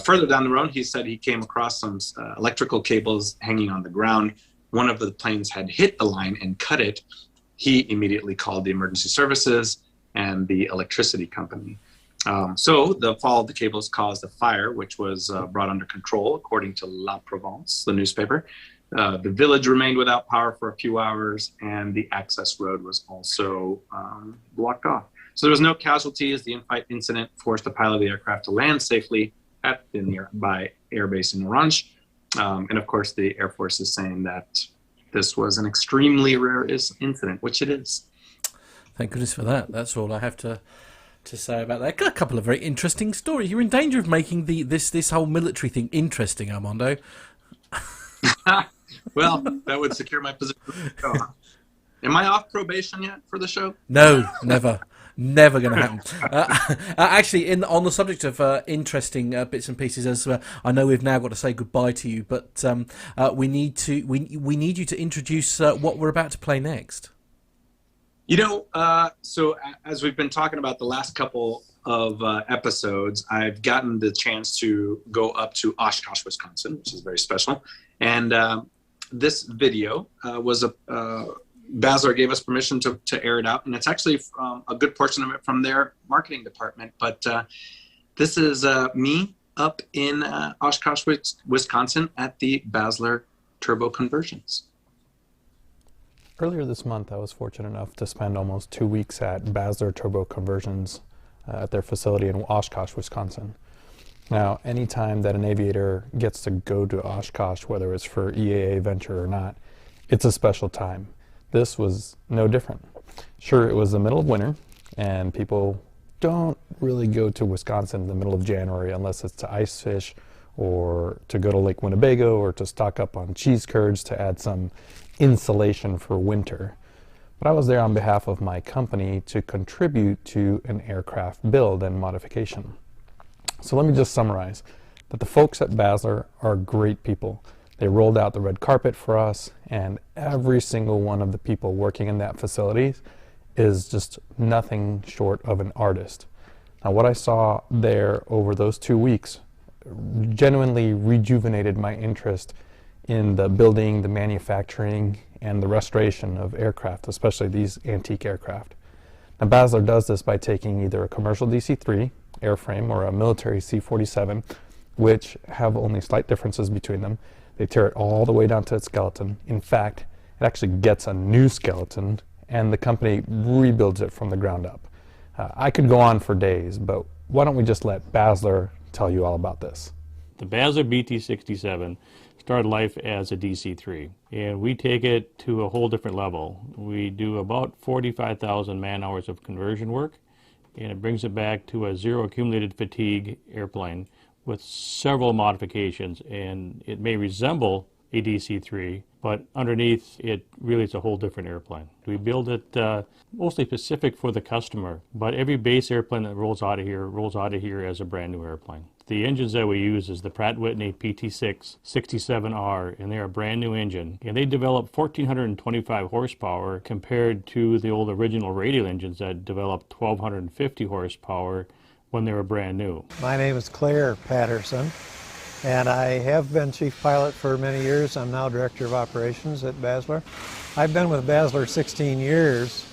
Further down the road, he said he came across some electrical cables hanging on the ground. One of the planes had hit the line and cut it. He immediately called the emergency services and the electricity company. So the fall of the cables caused a fire, which was brought under control, according to La Provence, the newspaper. The village remained without power for a few hours, and the access road was also blocked off. So there was no casualties. The in-flight incident forced the pilot of the aircraft to land safely at the nearby airbase in Orange. And of course, the Air Force is saying that this was an extremely rare incident, which it is. Thank goodness for that. That's all I have to say about that. Got a couple of very interesting stories. You're in danger of making this whole military thing interesting, Armando. Well, that would secure my position. Am I off probation yet for the show? No, never. Never going to happen. Actually, on the subject of interesting bits and pieces, as I know we've now got to say goodbye to you, but we need you to introduce what we're about to play next. So as we've been talking about the last couple of episodes, I've gotten the chance to go up to Oshkosh, Wisconsin, which is very special. And this video was Basler gave us permission to air it out. And it's actually a good portion of it from their marketing department. But this is me up in Oshkosh, Wisconsin at the Basler Turbo Conversions. Earlier this month, I was fortunate enough to spend almost 2 weeks at Basler Turbo Conversions at their facility in Oshkosh, Wisconsin. Now, anytime that an aviator gets to go to Oshkosh, whether it's for EAA venture or not, it's a special time. This was no different. Sure, it was the middle of winter, and people don't really go to Wisconsin in the middle of January unless it's to ice fish or to go to Lake Winnebago or to stock up on cheese curds to add some insulation for winter. But I was there on behalf of my company to contribute to an aircraft build and modification. So let me just summarize that the folks at Basler are great people. They rolled out the red carpet for us, and every single one of the people working in that facility is just nothing short of an artist. Now, what I saw there over those 2 weeks genuinely rejuvenated my interest in the building, the manufacturing, and the restoration of aircraft, especially these antique aircraft. Now, Basler does this by taking either a commercial DC-3 airframe or a military C-47, which have only slight differences between them. They tear it all the way down to its skeleton. In fact, it actually gets a new skeleton, and the company rebuilds it from the ground up. I could go on for days, but why don't we just let Basler tell you all about this. The Basler BT-67 started life as a DC-3, and we take it to a whole different level. We do about 45,000 man-hours of conversion work, and it brings it back to a zero accumulated fatigue airplane with several modifications, and it may resemble a DC-3, but underneath it really is a whole different airplane. We build it mostly specific for the customer, but every base airplane that rolls out of here as a brand new airplane. The engines that we use is the Pratt & Whitney PT6 67R, and they're a brand new engine. And they develop 1,425 horsepower compared to the old original radial engines that developed 1,250 horsepower when they were brand new. My name is Claire Patterson, and I have been chief pilot for many years. I'm now director of operations at Basler. I've been with Basler 16 years,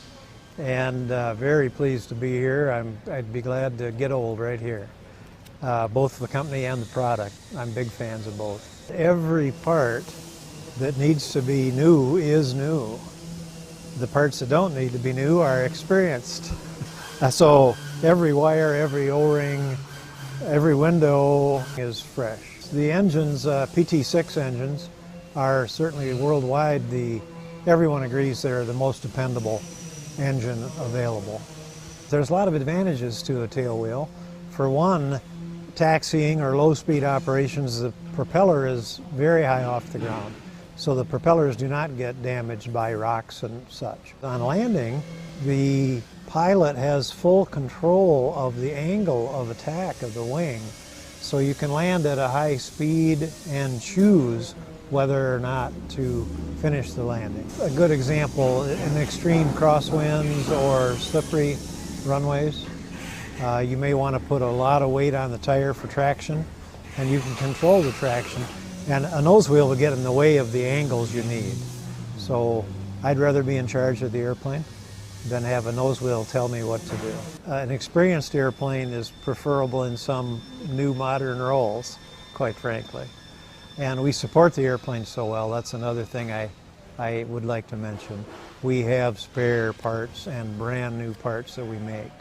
and very pleased to be here. I'd be glad to get old right here. Both the company and the product. I'm big fans of both. Every part that needs to be new is new. The parts that don't need to be new are experienced. So every wire, every O-ring, every window is fresh. The engines, PT6 engines, are certainly worldwide everyone agrees they're the most dependable engine available. There's a lot of advantages to a tail wheel. For one, taxiing or low-speed operations, the propeller is very high off the ground, so the propellers do not get damaged by rocks and such. On landing, the pilot has full control of the angle of attack of the wing, so you can land at a high speed and choose whether or not to finish the landing. A good example, in extreme crosswinds or slippery runways, you may want to put a lot of weight on the tire for traction, and you can control the traction, and a nose wheel will get in the way of the angles you need. So I'd rather be in charge of the airplane than have a nose wheel tell me what to do. An experienced airplane is preferable in some new modern roles, quite frankly. And we support the airplane so well. That's another thing I would like to mention. We have spare parts and brand new parts that we make.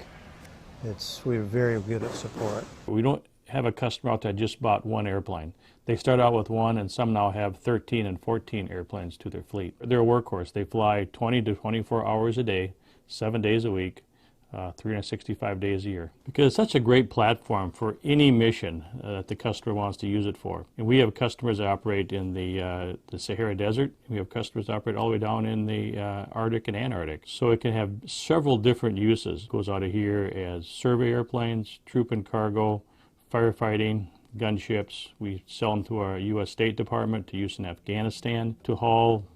We're very good at support. We don't have a customer out there that just bought one airplane. They start out with one, and some now have 13 and 14 airplanes to their fleet. They're a workhorse. They fly 20 to 24 hours a day, 7 days a week, 365 days a year. Because it's such a great platform for any mission that the customer wants to use it for. And we have customers that operate in the Sahara Desert. We have customers that operate all the way down in the Arctic and Antarctic. So it can have several different uses. It goes out of here as survey airplanes, troop and cargo, firefighting, gunships. We sell them to our U.S. State Department to use in Afghanistan to haul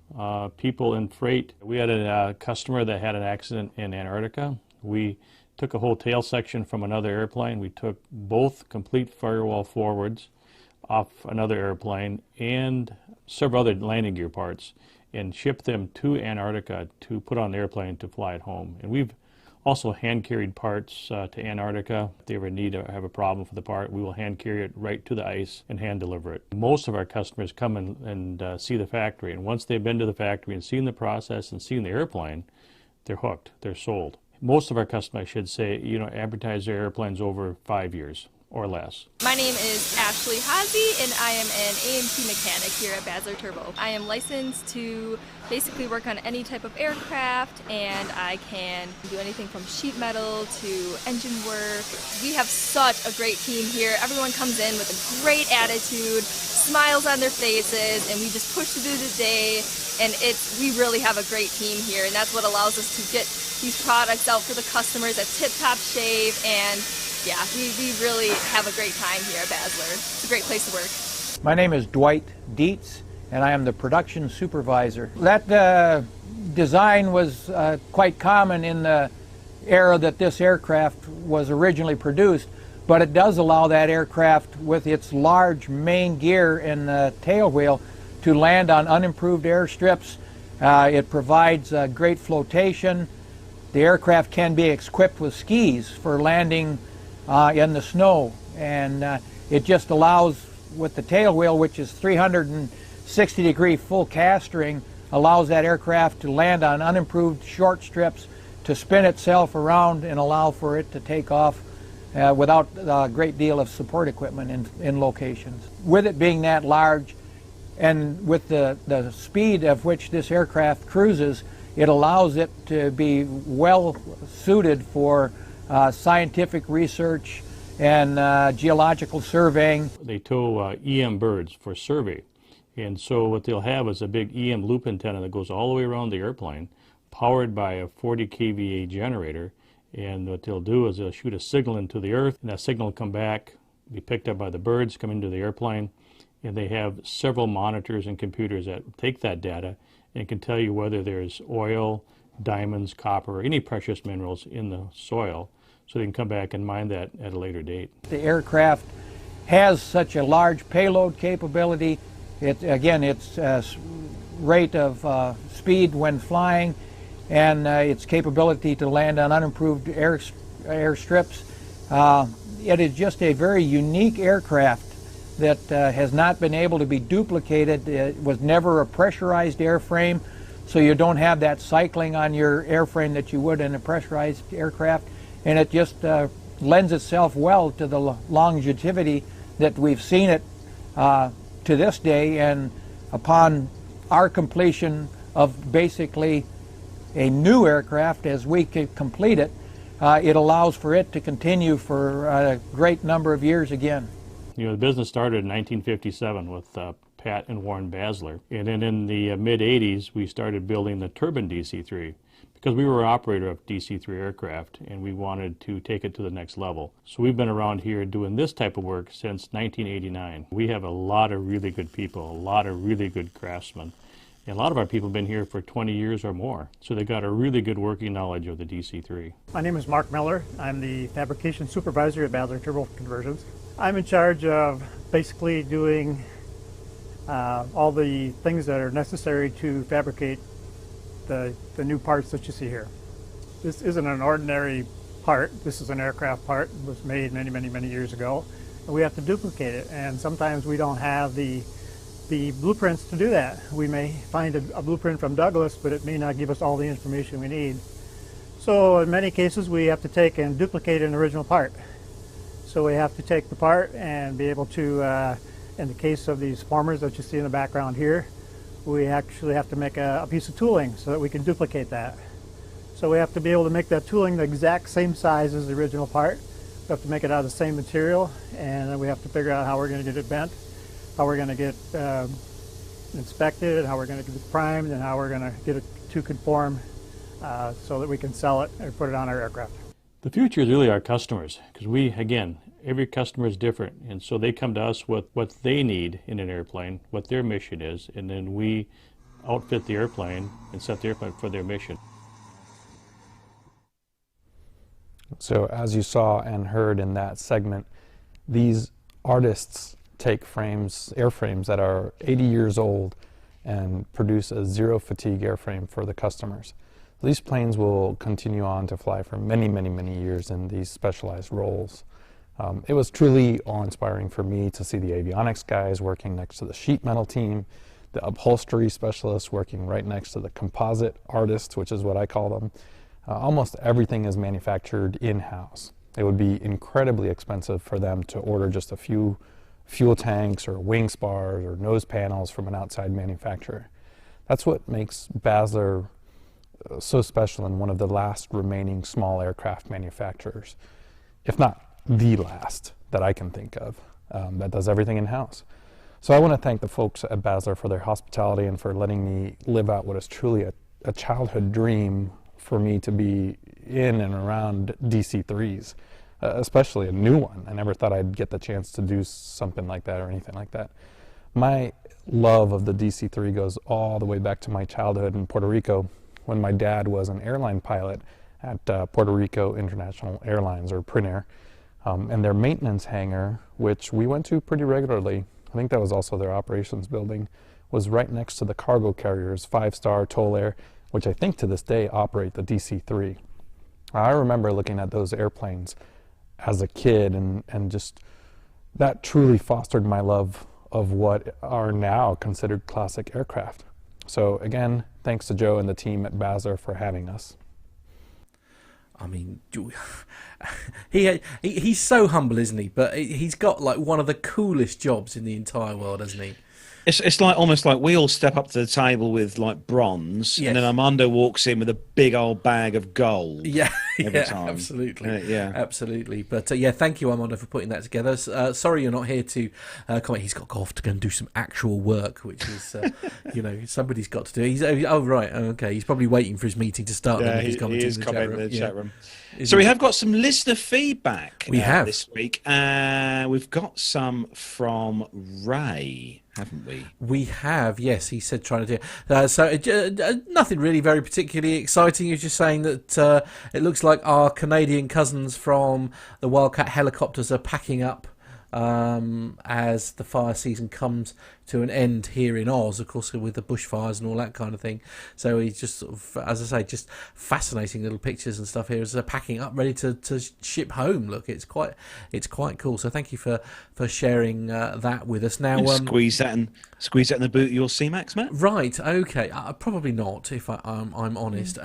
people and freight. We had a customer that had an accident in Antarctica. We took a whole tail section from another airplane. We took both complete firewall forwards off another airplane and several other landing gear parts and shipped them to Antarctica to put on the airplane to fly it home. And we've also hand-carried parts to Antarctica. If they ever need to have a problem with the part, we will hand-carry it right to the ice and hand-deliver it. Most of our customers come and see the factory, and once they've been to the factory and seen the process and seen the airplane, they're hooked, they're sold. Most of our customers, I should say, advertise their airplanes over 5 years or less. My name is Ashley Hazy, and I am an AMT mechanic here at Basler Turbo. I am licensed to basically work on any type of aircraft, and I can do anything from sheet metal to engine work. We have such a great team here. Everyone comes in with a great attitude, smiles on their faces, and we just push through the day. And we really have a great team here, and that's what allows us to get these products out for the customers at tip-top shape. And yeah, we really have a great time here at Basler. It's a great place to work. My name is Dwight Dietz, and I am the production supervisor. That design was quite common in the era that this aircraft was originally produced, but it does allow that aircraft with its large main gear and the tail wheel to land on unimproved airstrips. It provides great flotation. The aircraft can be equipped with skis for landing in the snow, and it just allows, with the tail wheel, which is 360-degree full castering, allows that aircraft to land on unimproved short strips, to spin itself around and allow for it to take off without a great deal of support equipment in locations. With it being that large, and with the speed of which this aircraft cruises, it allows it to be well suited for scientific research and geological surveying. They tow EM birds for survey, and so what they'll have is a big EM loop antenna that goes all the way around the airplane, powered by a 40 kVA generator. And what they'll do is they'll shoot a signal into the earth, and that signal will come back, be picked up by the birds, come into the airplane. And they have several monitors and computers that take that data and can tell you whether there's oil, diamonds, copper, or any precious minerals in the soil, so they can come back and mine that at a later date. The aircraft has such a large payload capability. Its rate of speed when flying, and its capability to land on unimproved airstrips. It is just a very unique aircraft that has not been able to be duplicated. It was never a pressurized airframe, so you don't have that cycling on your airframe that you would in a pressurized aircraft, and it just lends itself well to the longevity that we've seen it to this day. And upon our completion of basically a new aircraft, as we complete it, it allows for it to continue for a great number of years again. You know, the business started in 1957 with Pat and Warren Basler, and then in the mid-80s we started building the turbine DC-3 because we were an operator of DC-3 aircraft and we wanted to take it to the next level. So we've been around here doing this type of work since 1989. We have a lot of really good people, a lot of really good craftsmen. And a lot of our people have been here for 20 years or more, so they've got a really good working knowledge of the DC-3. My name is Mark Miller. I'm the fabrication supervisor at Basler Turbo Conversions. I'm in charge of basically doing all the things that are necessary to fabricate the new parts that you see here. This isn't an ordinary part. This is an aircraft part. It was made many, many, many years ago. And we have to duplicate it, and sometimes we don't have the blueprints to do that. We may find a blueprint from Douglas, but it may not give us all the information we need. So in many cases we have to take and duplicate an original part. So we have to take the part and be able to, in the case of these formers that you see in the background here, we actually have to make a piece of tooling so that we can duplicate that. So we have to be able to make that tooling the exact same size as the original part. We have to make it out of the same material, and then we have to figure out how we're going to get it bent, how we're going to get inspected, how we're going to get it primed, and how we're going to get it to conform so that we can sell it or put it on our aircraft. The future is really our customers, because we, again, every customer is different, and so they come to us with what they need in an airplane, what their mission is, and then we outfit the airplane and set the airplane for their mission. So as you saw and heard in that segment, these artists take frames, airframes that are 80 years old and produce a zero fatigue airframe for the customers. These planes will continue on to fly for many, many, many years in these specialized roles. It was truly awe-inspiring for me to see the avionics guys working next to the sheet metal team, the upholstery specialists working right next to the composite artists, which is what I call them. Almost everything is manufactured in-house. It would be incredibly expensive for them to order just a few fuel tanks or wing spars or nose panels from an outside manufacturer. That's what makes Basler so special and one of the last remaining small aircraft manufacturers, if not the last that I can think of, that does everything in-house. So I want to thank the folks at Basler for their hospitality and for letting me live out what is truly a childhood dream for me to be in and around DC-3s, especially a new one. I never thought I'd get the chance to do something like that or anything like that. My love of the DC-3 goes all the way back to my childhood in Puerto Rico when my dad was an airline pilot at Puerto Rico International Airlines, or Prinair, and their maintenance hangar, which we went to pretty regularly, I think that was also their operations building, was right next to the cargo carriers, 5-star Toll Air, which I think to this day operate the DC-3. I remember looking at those airplanes as a kid, and just that truly fostered my love of what are now considered classic aircraft. So again, thanks to Joe and the team at Basler for having us. I mean, he's so humble, isn't he? But he's got like one of the coolest jobs in the entire world, hasn't he? It's like almost like we all step up to the table with like bronze, and then Armando walks in with a big old bag of gold. Yeah, every time. Absolutely, yeah, absolutely. But yeah, thank you, Armando, for putting that together. Sorry, you're not here to comment. He's got to go off to go and do some actual work, which is, you know, somebody's got to do. He's right, okay. He's probably waiting for his meeting to start. Yeah, he's commenting in the chat room. So he? we have got some listener feedback. We have this week. We've got some from Ray, haven't we? We have, yes. He said trying to do nothing really very particularly exciting. He was just saying that it looks like our Canadian cousins from the Wildcat helicopters are packing up as the fire season comes to an end here in Oz, of course, with the bushfires and all that kind of thing. So he's just sort of, as I say, just fascinating little pictures and stuff here as they're packing up, ready to ship home. Look, it's quite cool. So thank you for sharing that with us. Now, squeeze that in the boot of your C-Max, Matt. Right. Okay. Probably not, if I'm honest.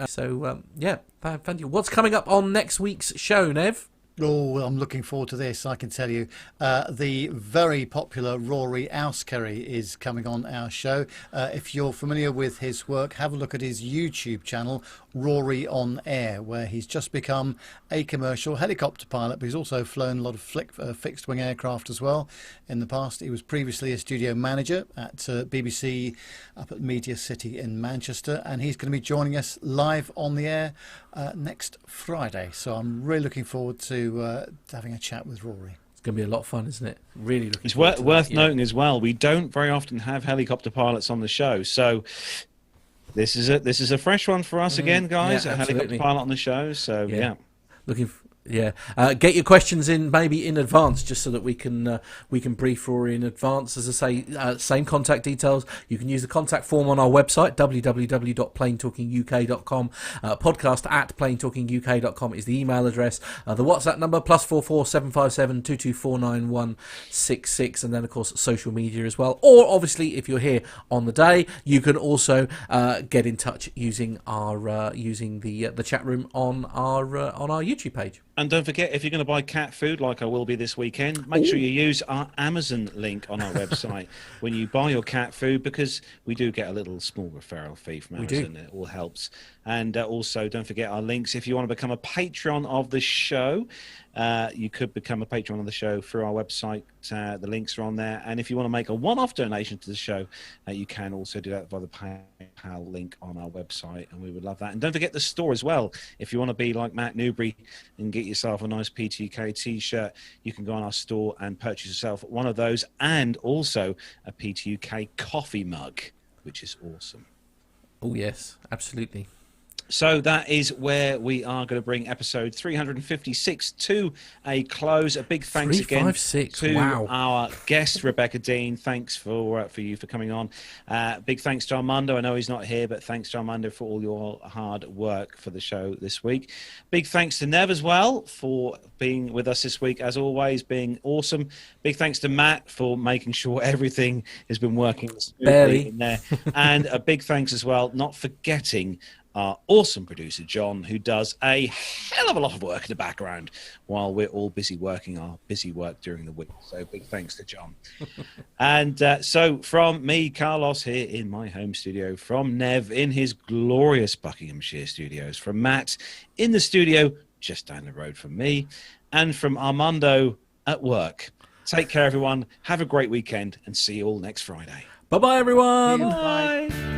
Yeah. Thank you. What's coming up on next week's show, Nev? Oh, I'm looking forward to this, I can tell you. The very popular Rory Auskerry is coming on our show. If you're familiar with his work, have a look at his YouTube channel, Rory on Air, where he's just become a commercial helicopter pilot, but he's also flown a lot of fixed-wing aircraft as well. In the past, he was previously a studio manager at BBC up at Media City in Manchester, and he's going to be joining us live on the air next Friday. So I'm really looking forward to having a chat with Rory. It's going to be a lot of fun, isn't it? Really looking It's forward to worth that, noting as well, we don't very often have helicopter pilots on the show, so this is a fresh one for us again, guys. Yeah, a helicopter pilot on the show, so yeah. Get your questions in maybe in advance, just so that we can brief Rory in advance. As I say, same contact details. You can use the contact form on our website, www.planetalkinguk.com. podcast@planetalkinguk.com is the email address. The WhatsApp number +44 757 224 9166, and then of course social media as well. Or obviously, if you're here on the day, you can also get in touch using our using the chat room on our YouTube page. And don't forget, if you're going to buy cat food, like I will be this weekend, make sure you use our Amazon link on our website when you buy your cat food, because we do get a little small referral fee from Amazon. It all helps. And also, don't forget our links. If you want to become a patron of the show, you could become a patron of the show through our website. The links are on there. And if you want to make a one-off donation to the show, you can also do that via the PayPal link on our website, and we would love that. And don't forget the store as well. If you want to be like Matt Newbury and get yourself a nice PTUK t-shirt, you can go on our store and purchase yourself one of those, and also a PTUK coffee mug, which is awesome. Oh yes, absolutely. So that is where we are going to bring episode 356 to a close. A big thanks again to our guest, Rebecca Dean. Thanks for you for coming on. Big thanks to Armando. I know he's not here, but thanks to Armando for all your hard work for the show this week. Big thanks to Nev as well for being with us this week, as always, being awesome. Big thanks to Matt for making sure everything has been working smoothly in there. And a big thanks as well, not forgetting our awesome producer, John, who does a hell of a lot of work in the background while we're all busy working our busy work during the week. So big thanks to John. And so from me, Carlos, here in my home studio, from Nev in his glorious Buckinghamshire studios, from Matt in the studio just down the road from me, and from Armando at work. Take care, everyone. Have a great weekend, and see you all next Friday. Bye-bye, everyone. Bye.